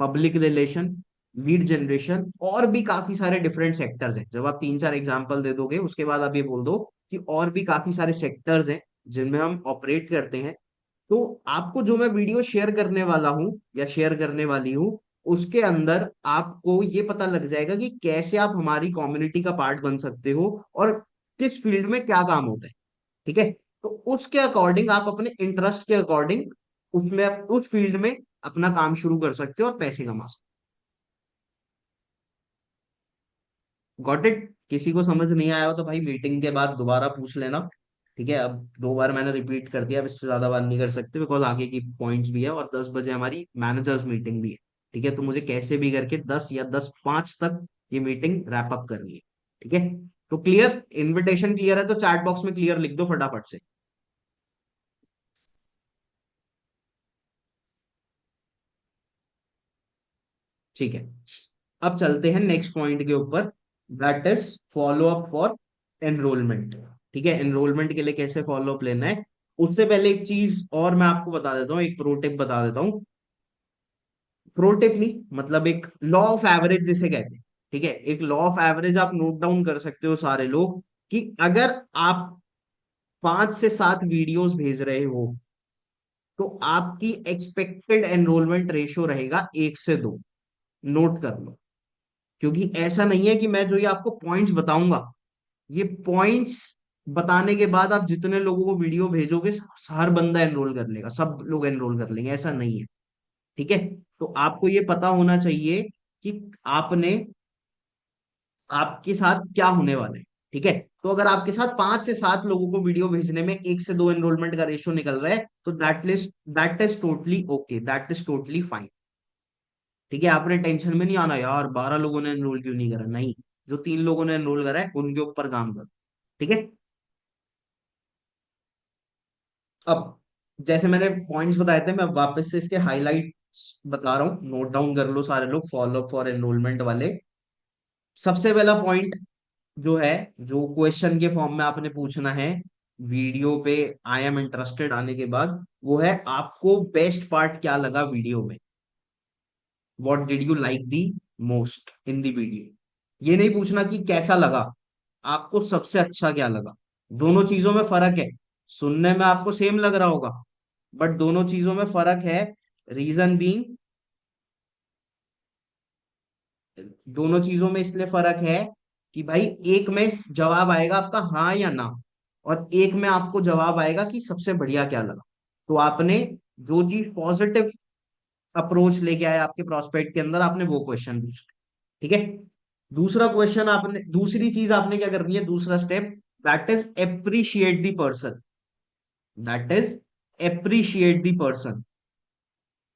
public relation, lead generation, और भी काफी सारे डिफरेंट सेक्टर्स हैं। जब आप तीन चार एग्जांपल दे दोगे उसके बाद आप ये बोल दो कि और भी काफी सारे सेक्टर्स हैं जिनमें हम ऑपरेट करते हैं, तो आपको जो मैं वीडियो शेयर करने वाला हूं या शेयर करने वाली हूँ, उसके अंदर आपको ये पता लग जाएगा कि कैसे आप हमारी कम्युनिटी का पार्ट बन सकते हो और किस फील्ड में क्या काम होता है। ठीक है, तो उसके अकॉर्डिंग आप अपने इंटरेस्ट के अकॉर्डिंग उसमें उस फील्ड में अपना काम शुरू कर सकते हो और पैसे कमा सकते हो। Got it? किसी को समझ नहीं आया हो तो भाई मीटिंग के बाद दोबारा पूछ लेना। ठीक है, अब दो बार मैंने रिपीट कर दिया, अब इससे ज्यादा बार नहीं कर सकते बिकॉज आगे की पॉइंट्स भी है और 10 बजे हमारी मैनेजर्स मीटिंग भी है। ठीक है, तो मुझे कैसे भी करके 10 या 10:05 तक ये मीटिंग रैप अप करनी है। ठीक है, तो क्लियर, इनविटेशन क्लियर है तो चैट बॉक्स में क्लियर लिख दो फटाफट से। ठीक है, अब चलते हैं नेक्स्ट पॉइंट के ऊपर, that is follow up for enrolment. ठीक है, एनरोलमेंट के लिए कैसे फॉलो अप लेना है, उससे पहले एक चीज और मैं आपको बता देता हूँ, एक प्रो टिप बता देता हूँ। प्रो टिप नहीं, मतलब एक लॉ ऑफ एवरेज जिसे कहते हैं। ठीक है, एक लॉ ऑफ एवरेज आप नोट डाउन कर सकते हो सारे लोग, कि अगर आप 5 से 7 वीडियोस भेज रहे हो तो आपकी एक्सपेक्टेड एनरोलमेंट रेशियो रहेगा 1 से 2। नोट कर लो, क्योंकि ऐसा नहीं है कि मैं जो ये आपको पॉइंट्स बताऊंगा, ये पॉइंट्स बताने के बाद आप जितने लोगों को वीडियो भेजोगे हर बंदा एनरोल कर लेगा, सब लोग एनरोल कर लेंगे, ऐसा नहीं है। ठीक है, तो आपको ये पता होना चाहिए कि आपने, आपके साथ क्या होने वाला है। ठीक है, तो अगर आपके साथ 5 से 7 लोगों को वीडियो भेजने में 1 से 2 एनरोलमेंट का रेशियो निकल रहा है, तो that is totally okay, that is totally fine. ठीक है, आपने टेंशन में नहीं आना यार 12 लोगों ने एनरोल क्यों नहीं करा, नहीं, जो 3 लोगों ने एनरोल करा है उनके ऊपर काम करो। ठीक है, अब जैसे मैंने पॉइंट्स बताए थे मैं वापस से इसके हाईलाइट्स बता रहा हूँ, नोट डाउन कर लो सारे लोग, फॉलो अप फॉर एनरोलमेंट वाले। सबसे पहला पॉइंट जो है, जो क्वेश्चन के फॉर्म में आपने पूछना है वीडियो पे आई एम इंटरेस्टेड आने के बाद, वो है आपको बेस्ट पार्ट क्या लगा वीडियो में, what did you like the most in the video. ये नहीं पूछना कि कैसा लगा, आपको सबसे अच्छा क्या लगा। दोनों चीजों में फर्क है, सुनने में आपको सेम लग रहा होगा बट दोनों चीजों में फर्क है। रीजन बीइंग, दोनों चीजों में इसलिए फर्क है कि भाई एक में जवाब आएगा आपका हाँ या ना, और एक में आपको जवाब आएगा कि सबसे बढ़िया क्या लगा। तो आपने जो चीज पॉजिटिव अप्रोच लेके आए आपके प्रोस्पेक्ट के अंदर, आपने वो क्वेश्चन पूछना। ठीक है। दूसरा क्वेश्चन आपने, दूसरी चीज आपने क्या करनी है, दूसरा step, that is appreciate the person. That is appreciate the person.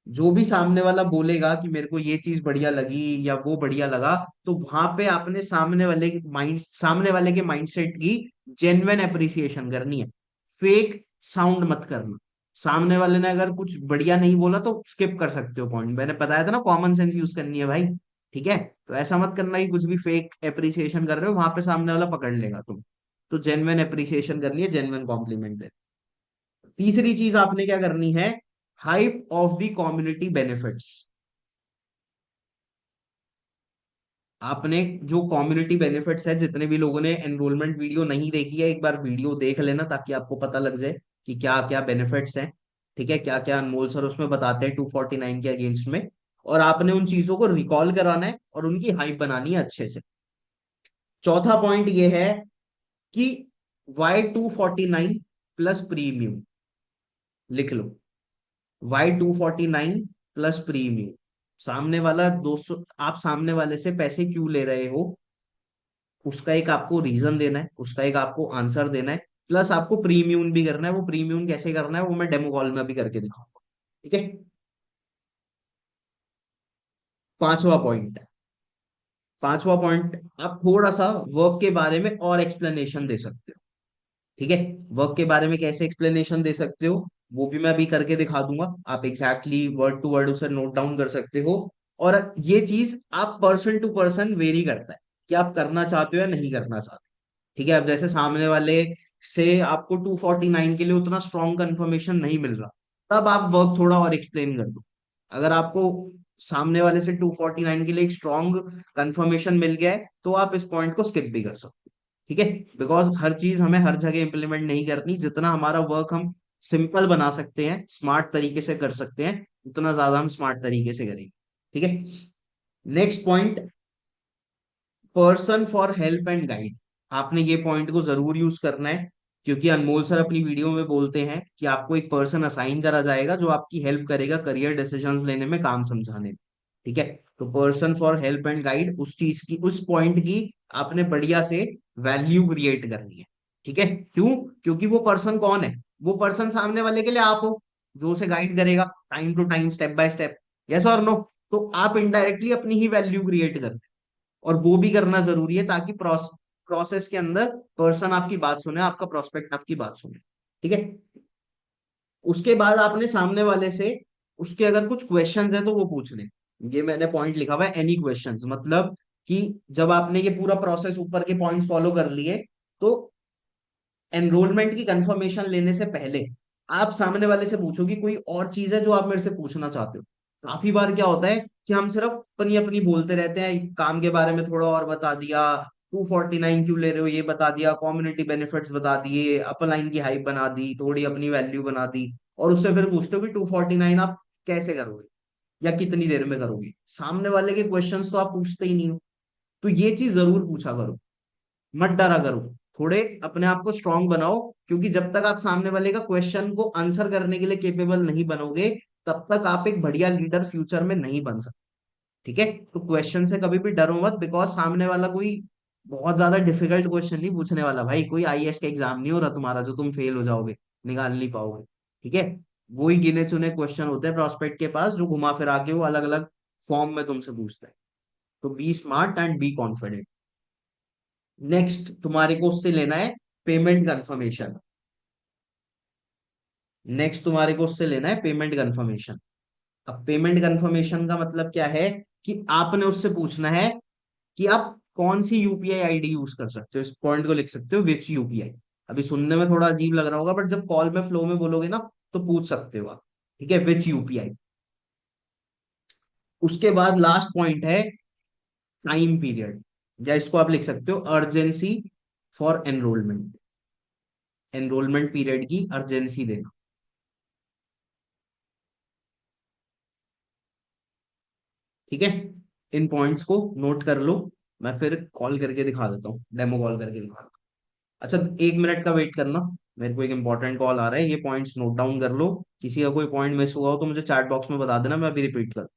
जो भी सामने वाला बोलेगा कि मेरे को ये चीज बढ़िया लगी या वो बढ़िया लगा, तो वहां पे आपने सामने वाले के माइंडसेट की जेन्युइन एप्रिसिएशन करनी है। फेक साउंड मत करना। सामने वाले ने अगर कुछ बढ़िया नहीं बोला तो स्किप कर सकते हो पॉइंट, मैंने बताया था ना, कॉमन सेंस यूज करनी है भाई। ठीक है। तो ऐसा मत करना कि कुछ भी फेक एप्रिसिएशन कर रहे हो, वहां पे सामने वाला पकड़ लेगा तुम। तो जेन्युइन एप्रिसिएशन करनी है, जेन्युइन कॉम्प्लीमेंट है। तीसरी चीज आपने क्या करनी है, hype of the community benefits. आपने जो कम्युनिटी बेनिफिट्स है, जितने भी लोगों ने एनरोलमेंट वीडियो नहीं देखी है, एक बार वीडियो देख लेना ताकि आपको पता लग जाए कि क्या क्या बेनिफिट्स हैं। ठीक है, क्या क्या अनमोल सर उसमें बताते हैं 249 के अगेंस्ट में। और आपने उन चीजों को रिकॉल कराना है और उनकी हाइप बनानी है अच्छे से। चौथा पॉइंट ये है कि Y249 प्लस प्रीमियम, लिख लो। Y249 plus premium. सामने वाला 200, आप सामने वाले से पैसे क्यों ले रहे हो, उसका एक आपको रीजन देना है, उसका एक आपको आंसर देना है। प्लस आपको प्रीमियम भी करना है। वो प्रीमियम कैसे करना है वो मैं डेमो कॉल में अभी करके दिखाऊंगा। ठीक है। पांचवा पॉइंट, पांचवा पॉइंट, आप थोड़ा सा वर्क के बारे में और एक्सप्लेनेशन दे सकते हो। ठीक है। वर्क के बारे में कैसे एक्सप्लेनेशन दे सकते हो वो भी मैं अभी करके दिखा दूंगा, आप एग्जैक्टली वर्ड टू वर्ड उसे नोट डाउन कर सकते हो। और ये चीज आप पर्सन टू पर्सन वेरी करता है कि आप करना चाहते हो या नहीं करना चाहते। ठीक है। अब जैसे सामने वाले से आपको 249 के लिए उतना स्ट्रॉन्ग कंफर्मेशन नहीं मिल रहा, तब आप वर्क थोड़ा और एक्सप्लेन कर दो। अगर आपको सामने वाले से 249 के लिए एक स्ट्रॉन्ग कंफर्मेशन मिल गया है, तो आप इस पॉइंट को स्किप भी कर सकते हो। ठीक है। बिकॉज हर चीज हमें हर जगह इंप्लीमेंट नहीं करनी, जितना हमारा वर्क हम सिंपल बना सकते हैं, स्मार्ट तरीके से कर सकते हैं, उतना ज्यादा हम स्मार्ट तरीके से करेंगे। ठीक है। Next point, person for help and guide. आपने ये पॉइंट को जरूर यूज करना है, क्योंकि अनमोल सर अपनी वीडियो में बोलते हैं कि आपको एक पर्सन असाइन करा जाएगा जो आपकी हेल्प करेगा करियर डिसीजंस लेने में, काम समझाने में। ठीक है। तो person for help and guide, उस चीज की, उस पॉइंट की आपने बढ़िया से वैल्यू क्रिएट करनी है। ठीक है। क्यों? क्योंकि वो पर्सन कौन है, वो पर्सन सामने वाले के लिए आप हो, जो उसे गाइड करेगा time to time, step by step. Yes और नो? तो आप इनडायरेक्टली अपनी ही वैल्यू क्रिएट कर, और वो भी करना जरूरी है ताकि प्रोसेस के अंदर पर्सन आपकी बात सुने, आपका प्रोस्पेक्ट आपकी बात सुने। ठीक है। उसके बाद आपने सामने वाले से, उसके अगर कुछ क्वेश्चंस हैं तो वो पूछ लें। ये मैंने पॉइंट लिखा हुआ है, एनी क्वेश्चंस, मतलब कि जब आपने ये पूरा प्रोसेस ऊपर के पॉइंट्स फॉलो कर लिए, तो एनरोलमेंट की कंफर्मेशन लेने से पहले आप सामने वाले से पूछो कि कोई और चीज है जो आप मेरे से पूछना चाहते हो। काफी बार क्या होता है कि हम सिर्फ अपनी अपनी बोलते रहते हैं, काम के बारे में थोड़ा और बता दिया, 249 क्यों ले रहे हो ये बता दिया, कम्युनिटी बेनिफिट्स बता दिए, अपलाइन की हाइप बना दी, थोड़ी अपनी वैल्यू बना दी, और उससे फिर पूछते हो कि 249 आप कैसे करोगे या कितनी देर में करोगे। सामने वाले के क्वेश्चंस तो आप पूछते ही नहीं हो। तो ये चीज जरूर पूछा करो, मत डरा करो, थोड़े अपने आप को स्ट्रांग बनाओ। क्योंकि जब तक आप सामने वाले का क्वेश्चन को आंसर करने के लिए केपेबल नहीं बनोगे, तब तक आप एक बढ़िया लीडर फ्यूचर में नहीं बन सकते। ठीक है। तो क्वेश्चन से कभी भी डरो मत, बिकॉज सामने वाला कोई बहुत ज्यादा डिफिकल्ट क्वेश्चन नहीं पूछने वाला भाई, कोई आईएएस का एग्जाम नहीं हो रहा तुम्हारा जो तुम फेल हो जाओगे, निकाल नहीं पाओगे। ठीक है। वही गिने चुने क्वेश्चन होते हैं प्रोस्पेक्ट के पास, जो घुमा फिरा के वो अलग अलग फॉर्म में तुमसे पूछता है। तो be smart and be confident. Next तुम्हारे को उससे लेना है पेमेंट कंफर्मेशन। नेक्स्ट तुम्हारे को उससे लेना है पेमेंट कंफर्मेशन। अब पेमेंट कंफर्मेशन का मतलब क्या है, कि आपने उससे पूछना है कि आप कौन सी यूपीआई आईडी यूज कर सकते हो। इस पॉइंट को लिख सकते हो, विच यूपीआई। अभी सुनने में थोड़ा अजीब लग रहा होगा, बट जब कॉल में फ्लो में बोलोगे ना, तो पूछ सकते हो आप। ठीक है, विच यूपीआई। उसके बाद लास्ट पॉइंट है टाइम पीरियड, या इसको आप लिख सकते हो urgency for enrolment. Enrolment period की अर्जेंसी देना। ठीक है। इन पॉइंट्स को नोट कर लो, मैं फिर कॉल करके दिखा देता हूँ, डेमो कॉल करके दिखा देता अच्छा, 1 मिनट का वेट करना, मेरे को एक इंपॉर्टेंट कॉल आ रहा है, ये पॉइंट्स नोट डाउन कर लो। किसी का कोई पॉइंट मिस हुआ हो तो मुझे चैट बॉक्स में बता देना, मैं अभी रिपीट कर।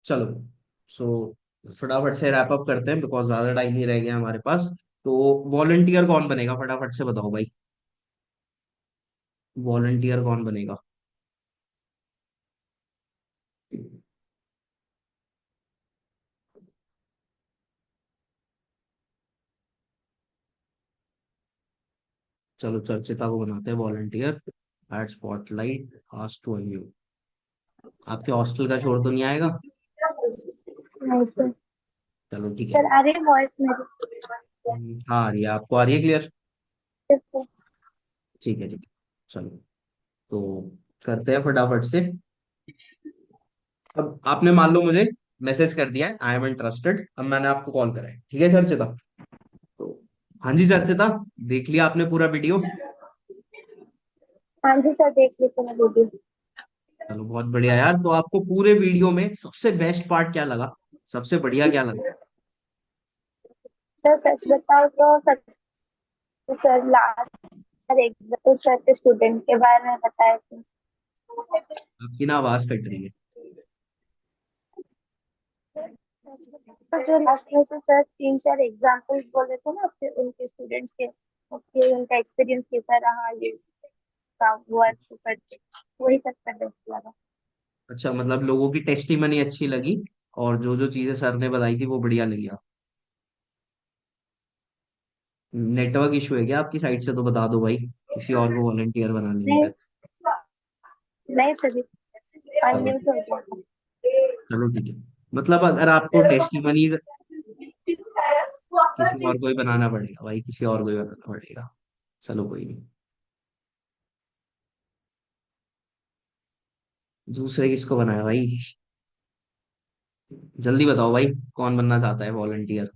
चलो, सो फटाफट से रैप अप करते हैं बिकॉज ज्यादा टाइम नहीं रह गया हमारे पास। तो वॉलंटियर कौन बनेगा, फटाफट से बताओ भाई। वॉलंटियर कौन बनेगा? चलो चर्चिता को बनाते हैं volunteer. Add spotlight, ask to unmute. आपके हॉस्टल का शोर तो नहीं आएगा? नहीं सर। चलो ठीक है। सर आ रही है वॉइस मेरी? हाँ आ रही है, आपको आ रही है क्लियर? Yes, sir. ठीक है ठीक है। चलो, तो करते हैं फटाफट से। अब आपने मान लो मुझे मैसेज कर दिया है, आई एम इंटरेस्टेड, अब मैंने आपको कॉल करा है, ठीक है चर्चिता? तो हाँ जी चर्चिता, देख लिया आपने पूरा वीडियो? हाँ जी सर, देख लीजिए मैं वीडियो। चलो बहुत बढ़िया यार। तो आपको पूरे वीडियो में सबसे बेस्ट पार्ट क्या लगा, सबसे बढ़िया क्या लगा? सर सच बताओ तो सच, सर लास्ट सर एक तो सर के स्टूडेंट के बारे में बताया थे। आपकी ना आवाज कट रही है। तो जो लास्ट में जो सर तीन चार एग्जाम्पल्स बोले थे ना अपने उनके स्टूडेंट्स के, ओके उनका एक्सपीरियंस कैसा रहा ये काम वर्क करके, वही सब कर बेस्ट लगा। अच्छा, मतलब लोगों की टेस्टिमनी अच्छी लगी, और जो जो चीजें सर ने बताई थी वो बढ़िया लगी आप। नेटवर्क इशू है क्या आपकी साइड से, तो बता दो भाई, किसी और को वॉलंटियर बना लेंगे नहीं फिर। नहीं सर, चलो अनम्यूट हो गया था। चलो ठीक है। मतलब अगर आपको टेस्टिमनीज, किसी और को ही बनाना पड़ेगा भाई, किसी और को ही बनाना पड़ेगा। चलो कोई नहीं। दूसरे किसको बनाया भाई? जल्दी बताओ भाई, कौन बनना चाहता है वॉलंटियर?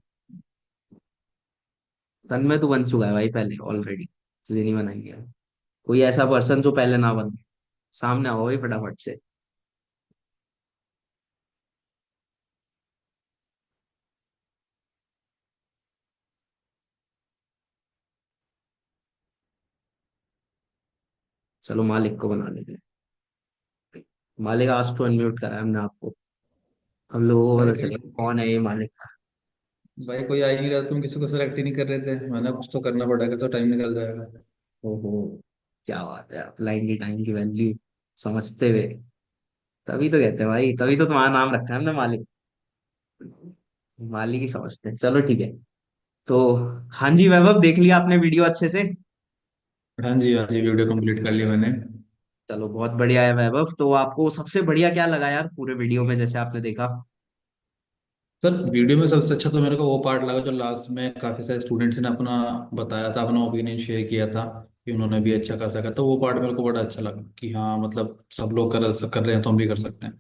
तन्मय तो बन चुका है भाई पहले ऑलरेडी, तुझे नहीं बनाएंगे। कोई ऐसा पर्सन जो पहले ना बने, सामने आओ भाई फटाफट से। चलो मालिक को बना लेते हैं। मालिक आज तो अनम्यूट करा है हमने आपको, हम लोगों को पता भाई चलेगा कौन है ये मालिक। भाई कोई आ ही नहीं रहा, तुम किसी को सेलेक्ट ही नहीं कर रहे थे, मैंने कुछ तो करना पड़ेगा तो टाइम निकल जाएगा। ओहो, क्या बात है, आप लाइन की टाइम की वैल्यू समझते हुए। तभी तो कहते हैं भाई, तभी तो तुम्हारा नाम रखा है हमने मालिक। मालिक ही समझते हैं। चलो ठीक है। तो हाँ जी वैभव, देख लिया आपने वीडियो अच्छे से? हाँ जी वीडियो कंप्लीट कर ली मैंने। चलो बहुत बढ़िया है वैभव। तो आपको सबसे बढ़िया क्या लगा यार पूरे वीडियो में, जैसे आपने देखा? सर वीडियो में सबसे अच्छा तो मेरे को वो पार्ट लगा जो लास्ट में काफी सारे स्टूडेंट्स ने अपना बताया था, अपना ओपिनियन शेयर किया था कि उन्होंने भी अच्छा कर सका, तो वो पार्ट मेरे को बड़ा अच्छा लगा कि हाँ मतलब सब लोग कर रहे हैं तो हम भी कर सकते हैं।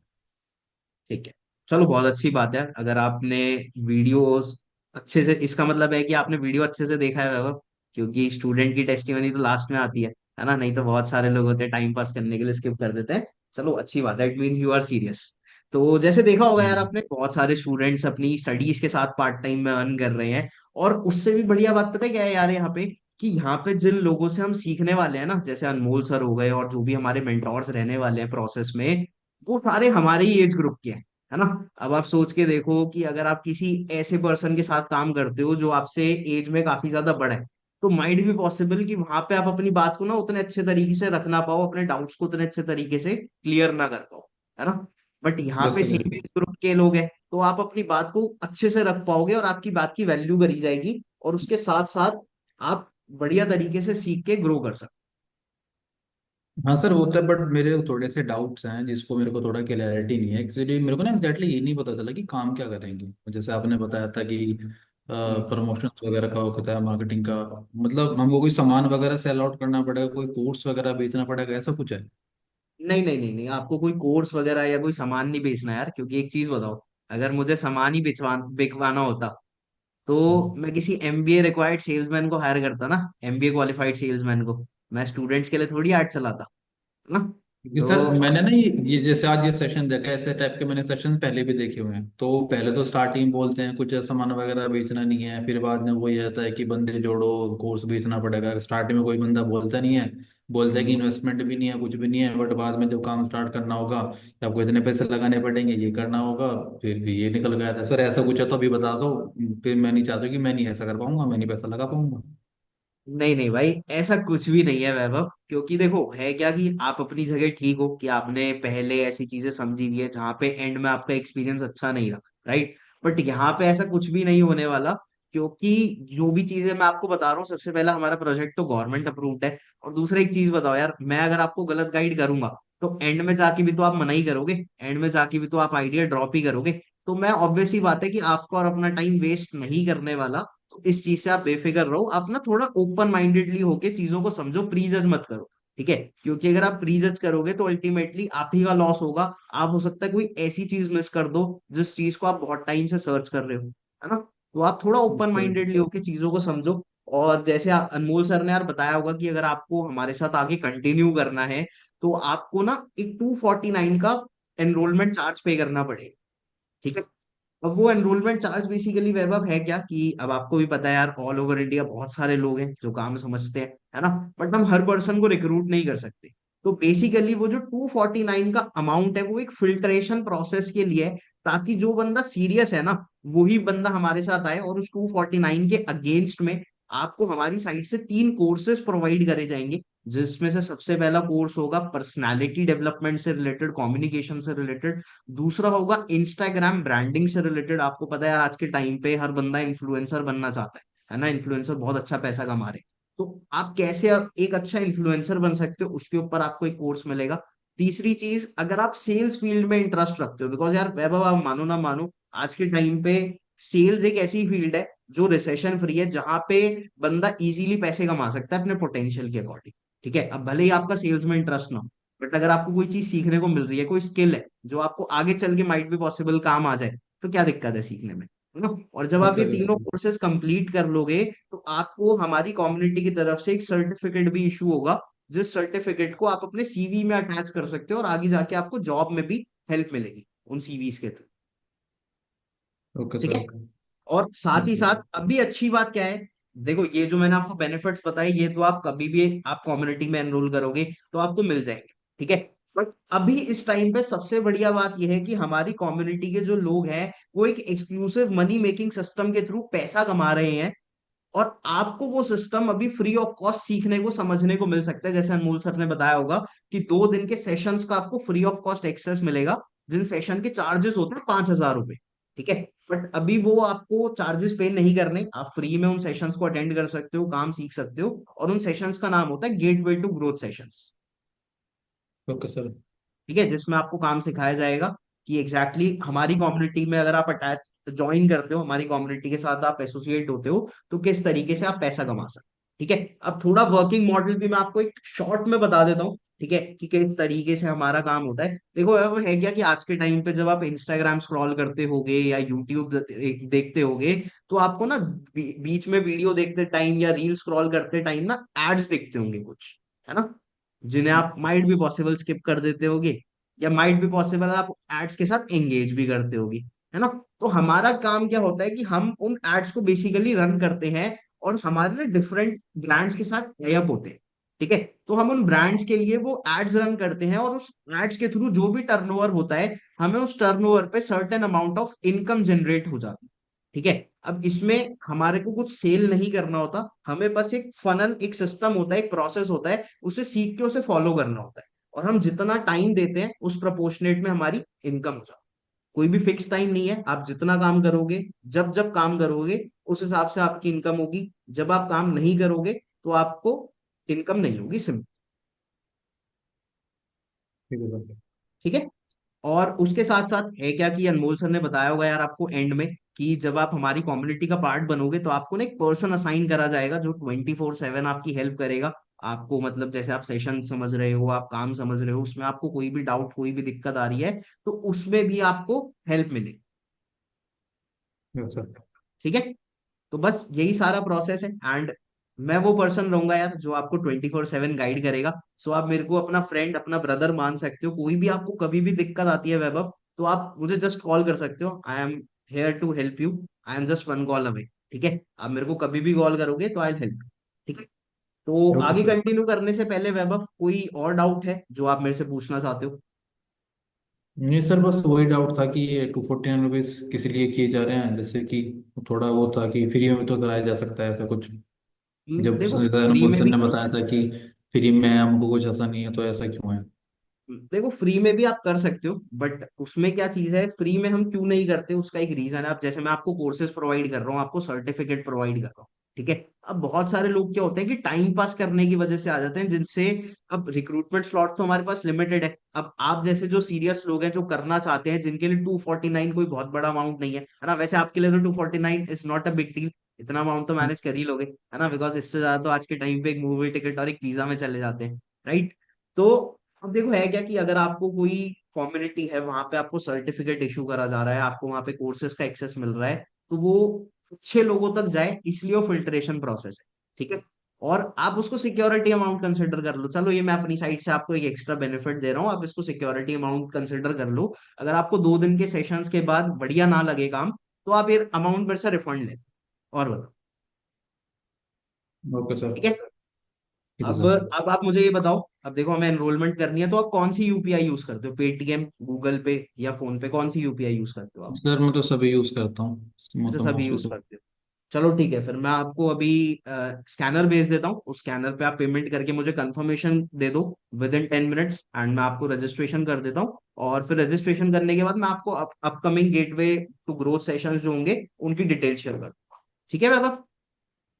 ठीक है, चलो बहुत अच्छी बात है। अगर आपने वीडियोस अच्छे से, इसका मतलब है कि आपने वीडियो अच्छे से देखा है वैभव, क्योंकि स्टूडेंट की टेस्टिमनी तो लास्ट में आती है ना? नहीं तो बहुत सारे लोग होते हैं टाइम पास करने के लिए स्किप कर देते हैं। चलो अच्छी बात है, it means you are serious. तो जैसे देखा होगा यार हम्म। आपने, बहुत सारे स्टूडेंट्स अपनी स्टडीज के साथ पार्ट टाइम में अर्न कर रहे हैं। और उससे भी बढ़िया बात पता है क्या है यार यहाँ पे, कि यहाँ पे जिन लोगों से हम सीखने वाले हैं ना, जैसे अनमोल सर हो गए और जो भी हमारे मेंटोर्स रहने वाले हैं प्रोसेस में, वो सारे हमारे ही एज ग्रुप के हैं, है ना? अब आप सोच के देखो कि अगर आप किसी ऐसे पर्सन के साथ काम करते हो जो आपसे एज में काफी ज्यादा बड़ा है, तो माइट भी पॉसिबल कि वहां पे आप अपनी बात को ना उतने अच्छे तरीके से रख ना पाओ, अपने डाउट्स को उतने अच्छे तरीके से क्लियर ना कर पाओ, है ना? बट यहाँ पे बिल्कुल सेम बिल्कुल। एज ग्रुप के लोग हैं, तो आप अपनी बात को अच्छे से रख पाओगे और आपकी बात की वैल्यू करी जाएगी, और उसके साथ साथ आप बढ़िया तरीके से सीख के ग्रो कर सकते हाँ सर वो तो, बट मेरे थोड़े से डाउट्स हैं जिसको मेरे को थोड़ा क्लैरिटी नहीं है एक्चुअली। मेरे को ना एग्जैक्टली ये नहीं पता चला कि काम क्या करेंगे। जैसे आपने बताया था कि हो। प्रमोशन वगैरह का होता है, मार्केटिंग का, मतलब हमको कोई सामान वगैरह सेल आउट करना पड़ेगा, कोई कोर्स वगैरह बेचना पड़ेगा, ऐसा कुछ है? नहीं नहीं नहीं नहीं, आपको कोई कोर्स वगैरह या कोई सामान नहीं बेचना यार, क्योंकि एक चीज बताओ, अगर मुझे सामान ही बिकवाना होता तो मैं किसी एमबीए रिक्वायर्ड सेल्समैन को हायर करता ना, एमबीए क्वालिफाइड सेल्समैन को। मैं स्टूडेंट्स के लिए थोड़ी ऐड चलाता, है ना। क्योंकि तो सर मैंने ना ये जैसे आज ये सेशन देखा, ऐसे टाइप के मैंने सेशन पहले भी देखे हुए हैं। तो पहले तो स्टार्टिंग बोलते हैं कुछ सामान वगैरह बेचना नहीं है, फिर बाद में वही आता है कि बंदे जोड़ो, कोर्स बेचना पड़ेगा। स्टार्टिंग में कोई बंदा बोलता नहीं है, बोलता है कि इन्वेस्टमेंट भी नहीं है, कुछ भी नहीं है, बट बाद में जब काम स्टार्ट करना होगा तो आपको इतने पैसे लगाने पड़ेंगे, ये करना होगा, फिर भी ये निकल गया था। सर ऐसा कुछ है तो अभी बता दो, फिर मैं नहीं चाहता कि मैं नहीं ऐसा कर पाऊंगा, मैं नहीं पैसा लगा पाऊंगा। नहीं नहीं भाई, ऐसा कुछ भी नहीं है वैभव, क्योंकि देखो है क्या कि आप अपनी जगह ठीक हो कि आपने पहले ऐसी चीजें समझी हुई है जहाँ पे एंड में आपका एक्सपीरियंस अच्छा नहीं रहा, राइट। बट यहाँ पे ऐसा कुछ भी नहीं होने वाला, क्योंकि जो भी चीजें मैं आपको बता रहा हूँ, सबसे पहला हमारा प्रोजेक्ट तो गवर्नमेंट अप्रूव्ड है। और दूसरा एक चीज बताओ यार, मैं अगर आपको गलत गाइड करूंगा तो एंड में जाके भी तो आप मना ही करोगे, एंड में जाके भी तो आप आइडिया ड्रॉप ही करोगे। तो मैं ऑब्वियस ही बात है कि आपको और अपना टाइम वेस्ट नहीं करने वाला। तो इस चीज से आप बेफिक्र रहो, आप ना थोड़ा ओपन माइंडेडली होके चीजों को समझो, प्रीजज मत करो, ठीक है। क्योंकि अगर आप प्रीजज करोगे तो अल्टीमेटली आप ही का लॉस होगा। आप हो सकता है कोई ऐसी चीज मिस कर दो जिस चीज को आप बहुत टाइम से सर्च कर रहे हो, है ना। तो आप थोड़ा ओपन माइंडेडली होके चीजों को समझो। और जैसे अनमोल सर ने यार बताया होगा कि अगर आपको हमारे साथ आगे कंटिन्यू करना है तो आपको ना एक 249 का एनरोलमेंट चार्ज पे करना पड़ेगा, ठीक है। अब वो एनरोलमेंट चार्ज बेसिकली वैभव है क्या कि अब आपको भी पता है यार, ऑल ओवर इंडिया बहुत सारे लोग हैं जो काम समझते हैं, है ना। बट हम हर पर्सन को रिक्रूट नहीं कर सकते। तो बेसिकली वो जो 249 का अमाउंट है वो एक फिल्ट्रेशन प्रोसेस के लिए है, ताकि जो बंदा सीरियस है ना वही बंदा हमारे साथ आए। और उस 249 के अगेंस्ट में आपको हमारी साइड से 3 कोर्सेज प्रोवाइड करे जाएंगे, जिसमें से सबसे पहला कोर्स होगा पर्सनालिटी डेवलपमेंट से रिलेटेड, कम्युनिकेशन से रिलेटेड। दूसरा होगा इंस्टाग्राम ब्रांडिंग से रिलेटेड। आपको पता है यार, आज के टाइम पे हर बंदा इन्फ्लुएंसर बनना चाहता है ना। इन्फ्लुएंसर बहुत अच्छा पैसा कमा रहे हैं। तो आप कैसे एक अच्छा इन्फ्लुएंसर बन सकते हो, उसके ऊपर आपको एक कोर्स मिलेगा। तीसरी चीज, अगर आप सेल्स फील्ड में इंटरेस्ट रखते हो, बिकॉज यार वैभव आप मानो ना मानो, आज के टाइम पे सेल्स एक ऐसी फील्ड है जो रिसेशन फ्री है, जहां पे बंदा इजीली पैसे कमा सकता है अपने पोटेंशियल के अकॉर्डिंग, ठीक है। अब भले ही आपका सेल्स में इंटरेस्ट ना हो, बट अगर आपको कोई चीज सीखने को मिल रही है, कोई स्किल है जो आपको आगे चल के माइट भी पॉसिबल काम आ जाए, तो क्या दिक्कत है सीखने में, है ना। और जब यस आप ये सर, यस तीनों सर। कोर्सेज कंप्लीट कर लोगे तो आपको हमारी कम्युनिटी की तरफ से एक सर्टिफिकेट भी इशू होगा, जिस सर्टिफिकेट को आप अपने सीवी में अटैच कर सकते हो, और आगे जाके आपको जॉब में भी हेल्प मिलेगी उन सीवीज के थ्रू, ओके ठीक सर, है। ओके। और साथ ही ओके। साथ अभी अच्छी बात क्या है, देखो ये जो मैंने आपको बेनिफिट्स बताए ये तो आप कभी भी आप कम्युनिटी में एनरोल करोगे तो आपको मिल जाएंगे, ठीक है। बट अभी इस टाइम पे सबसे बढ़िया बात यह है कि हमारी कम्युनिटी के जो लोग हैं वो एक एक्सक्लूसिव मनी मेकिंग सिस्टम के थ्रू पैसा कमा रहे हैं। और आपको वो सिस्टम अभी फ्री ऑफ कॉस्ट सीखने को समझने को मिल सकता है। जैसे अनमोल सर ने बताया होगा कि 2 दिन के सेशंस का आपको फ्री ऑफ कॉस्ट एक्सेस मिलेगा, जिन सेशन के चार्जेस होते हैं 5,000 रुपए, ठीक है। बट अभी वो आपको चार्जेस पे नहीं करने, आप फ्री में उन सेशंस को अटेंड कर सकते हो, काम सीख सकते हो। और उन सेशंस का नाम होता है gateway to growth sessions, okay sir. ठीक है। जिसमें आपको काम सिखाया जाएगा कि एग्जैक्टली हमारी कम्युनिटी में अगर आप अटैच ज्वाइन करते हो, हमारी कम्युनिटी के साथ आप एसोसिएट होते हो, तो किस तरीके से आप पैसा कमा सकते हो, ठीक है। अब थोड़ा वर्किंग मॉडल भी मैं आपको एक शॉर्ट में बता देता हूँ, ठीक है, कि किस तरीके से हमारा काम होता है। देखो अब है क्या कि आज के टाइम पे जब आप इंस्टाग्राम स्क्रॉल करते होगे या यूट्यूब देखते होगे, तो आपको ना बीच में वीडियो देखते टाइम या रील स्क्रॉल करते टाइम ना एड्स दिखते होंगे कुछ, है ना, जिन्हें आप माइट भी पॉसिबल स्किप कर देते होगे, या माइट भी पॉसिबल आप एड्स के साथ एंगेज भी करते होगे, है ना। तो हमारा काम क्या होता है कि हम उन एड्स को बेसिकली रन करते हैं, और हमारे ना डिफरेंट ब्रांड्स के साथ टाई अप होते हैं, ठीक है। तो हम उन ब्रांड्स के लिए वो एड्स रन करते हैं, और उस एड्स के थ्रू जो भी टर्नओवर होता है, हमें उस टर्नओवर पे certain amount of income generate हो जाती है, ठीक है। अब इसमें हमारे को कुछ सेल नहीं करना होता, हमें बस एक फनल, एक सिस्टम होता है, एक प्रोसेस होता है, उसे सीख के उसे फॉलो करना होता है। और हम जितना टाइम देते हैं उस प्रोपोर्शनेट में हमारी इनकम हो जाती है। कोई भी फिक्स टाइम नहीं है, आप जितना काम करोगे, जब जब काम करोगे, उस हिसाब से आपकी इनकम होगी। जब आप काम नहीं करोगे तो आपको इनकम नहीं होगी, सिंपल। ठीक है सर। ठीक है। और उसके साथ साथ है क्या कि अनमोल सर ने बताया होगा यार आपको एंड में, कि जब आप हमारी कम्युनिटी का पार्ट बनोगे तो आपको ना एक पर्सन असाइन करा जाएगा जो 24/7 आपकी हेल्प करेगा। आपको मतलब जैसे आप सेशन समझ रहे हो, आप काम समझ रहे हो, उसमें आपको कोई भी डाउट, कोई भी दिक्कत आ रही है, तो उसमें भी आपको हेल्प मिलेगी। Yes sir. ठीक है। तो बस यही सारा प्रोसेस है। एंड मैं वो पर्सन रहूंगा यार जो आपको 24/7 गाइड करेगा। सो आप मेरे को अपना फ्रेंड, अपना ब्रदर मान सकते हो। कोई भी आपको कभी भी दिक्कत आती है वैभव, तो आप मुझे जस्ट कॉल कर सकते हो। I am here to help you. I am just one call away. ठीक है। आप मेरे को कभी भी कॉल करोगे तो आई हेल्प। ठीक है। तो ओके आगे सर। कंटिन्यू करने से पहले वैभव, कोई और डाउट है जो आप मेरे से पूछना चाहते हो? नहीं सर, बस वही डाउट था कि ये 249 रुपीज़ किस लिए किए जा रहे हैं, जैसे कि थोड़ा वो था कि फ्री में तो कराया जा सकता है ऐसा कुछ। जब देखो फ्री अनमोल में सर भी, ने बताया था कि फ्री में हमको कुछ ऐसा नहीं है, तो ऐसा क्यों है? देखो फ्री में भी आप कर सकते हो, बट उसमें क्या चीज है, फ्री में हम क्यों नहीं करते उसका एक रीजन है। अब जैसे मैं आपको कोर्सेज प्रोवाइड कर रहा हूँ, आपको सर्टिफिकेट प्रोवाइड कर रहा हूँ। ठीक है। अब बहुत सारे लोग क्या होते हैं कि टाइम पास करने की वजह से आ जाते हैं, जिनसे अब रिक्रूटमेंट स्लॉट तो हमारे पास लिमिटेड है। अब आप जैसे जो सीरियस लोग हैं, जो करना चाहते हैं, जिनके लिए 249 कोई बहुत बड़ा अमाउंट नहीं है ना, वैसे आपके लिए तो 249 is not a big deal. इतना अमाउंट तो मैनेज कर ही लोगे, है ना, बिकॉज इससे ज्यादा तो आज के टाइम पे एक मूवी टिकट और एक पिज्जा में चले जाते हैं। राइट। तो अब देखो है क्या कि अगर आपको कोई कम्युनिटी है, वहां पे आपको सर्टिफिकेट इशू करा जा रहा है, आपको वहां पे कोर्सेज का एक्सेस मिल रहा है, तो वो अच्छे लोगों तक जाए, इसलिए वो फिल्ट्रेशन प्रोसेस है। ठीक है। और आप उसको सिक्योरिटी अमाउंट कंसिडर कर लो। चलो ये मैं अपनी साइड से आपको एक एक्स्ट्रा बेनिफिट दे रहा हूँ, आप इसको सिक्योरिटी अमाउंट कंसिडर कर लो। अगर आपको 2 दिन के सेशंस के बाद बढ़िया ना लगे काम, तो आप ये अमाउंट मेरे से रिफंड ले। और बताओ। Okay sir. ठीक है। ठीक है अब सर। अब आप मुझे ये बताओ, अब देखो हमें एनरोलमेंट करनी है, तो आप कौन सी यूपीआई यूज करते हो? पेटीएम, गूगल पे या फोन पे? कौन सी यूपीआई यूज करते हो आप? सर मैं तो सभी यूज़ करता हूँ, अच्छा, मतलब सभी मोस्टली यूज सब। करते हो। चलो ठीक है, फिर मैं आपको अभी स्कैनर भेज देता हूँ। उस स्कैनर पे आप पेमेंट करके मुझे कंफर्मेशन दे दो विद इन 10 मिनट्स, एंड मैं आपको रजिस्ट्रेशन कर देता हूँ। और फिर रजिस्ट्रेशन करने के बाद मैं आपको upcoming gateway to growth sessions जो होंगे उनकी डिटेल शेयर कर दूंगा। ठीक है वैभव?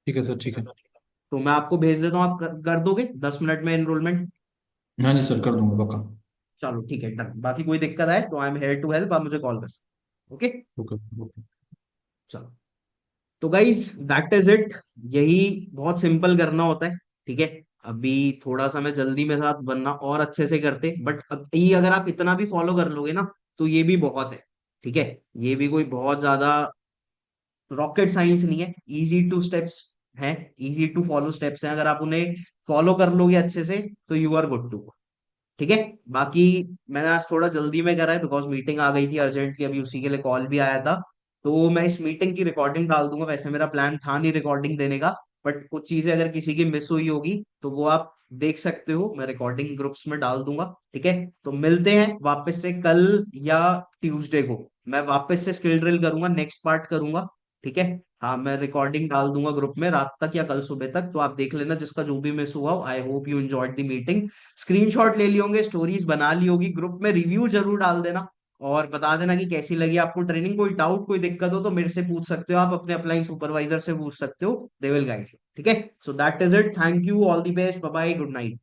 ठीक है सर, ठीक है। तो मैं आपको भेज देता हूँ, आप कर दोगे 10 मिनट में एनरोलमेंट? हाँ जी सर, कर दूंगा पक्का। चलो ठीक है, डन। बाकी कोई दिक्कत आए तो I am here to help, आप मुझे कॉल कर सकते। ओके। Okay okay. चलो। तो गाइज दैट इज इट। यही बहुत सिंपल करना होता है। ठीक है। अभी थोड़ा सा मैं जल्दी में साथ बनना और अच्छे से करते, बट अब ये अगर आप इतना भी फॉलो कर लोगे ना, तो ये भी बहुत है। ठीक है। ये भी कोई बहुत ज्यादा रॉकेट साइंस नहीं है, इजी टू स्टेप्स है, इजी टू फॉलो स्टेप्स हैं। अगर आप उन्हें फॉलो कर लोगे अच्छे से, तो यू आर गुड टू। ठीक है। बाकी मैंने आज थोड़ा जल्दी में करा है, बिकॉज मीटिंग आ गई थी अर्जेंटली, अभी उसी के लिए कॉल भी आया था। तो मैं इस मीटिंग की रिकॉर्डिंग डाल दूंगा, वैसे मेरा प्लान था नहीं रिकॉर्डिंग देने का, बट कुछ चीजें अगर किसी की मिस हुई होगी तो वो आप देख सकते हो, मैं रिकॉर्डिंग ग्रुप्स में डाल दूंगा। ठीक है। तो मिलते हैं वापस से कल या ट्यूसडे को। मैं वापस से स्किल ड्रिल करूंगा, नेक्स्ट पार्ट करूंगा। ठीक है। हाँ, मैं रिकॉर्डिंग डाल दूंगा ग्रुप में रात तक या कल सुबह तक, तो आप देख लेना जिसका जो भी मिस हुआ। I hope you enjoyed the meeting. Screenshot ले लिए होंगे, स्टोरीज बना ली होगी, ग्रुप में रिव्यू जरूर डाल देना। और बता देना कि कैसी लगी आपको ट्रेनिंग। कोई डाउट, कोई दिक्कत हो तो मेरे से पूछ सकते हो, आप अपने अपलाइन सुपरवाइजर से पूछ सकते हो, दे विल गाइड यू। ठीक है। So that is it. Thank you, all the best, bye bye, good night.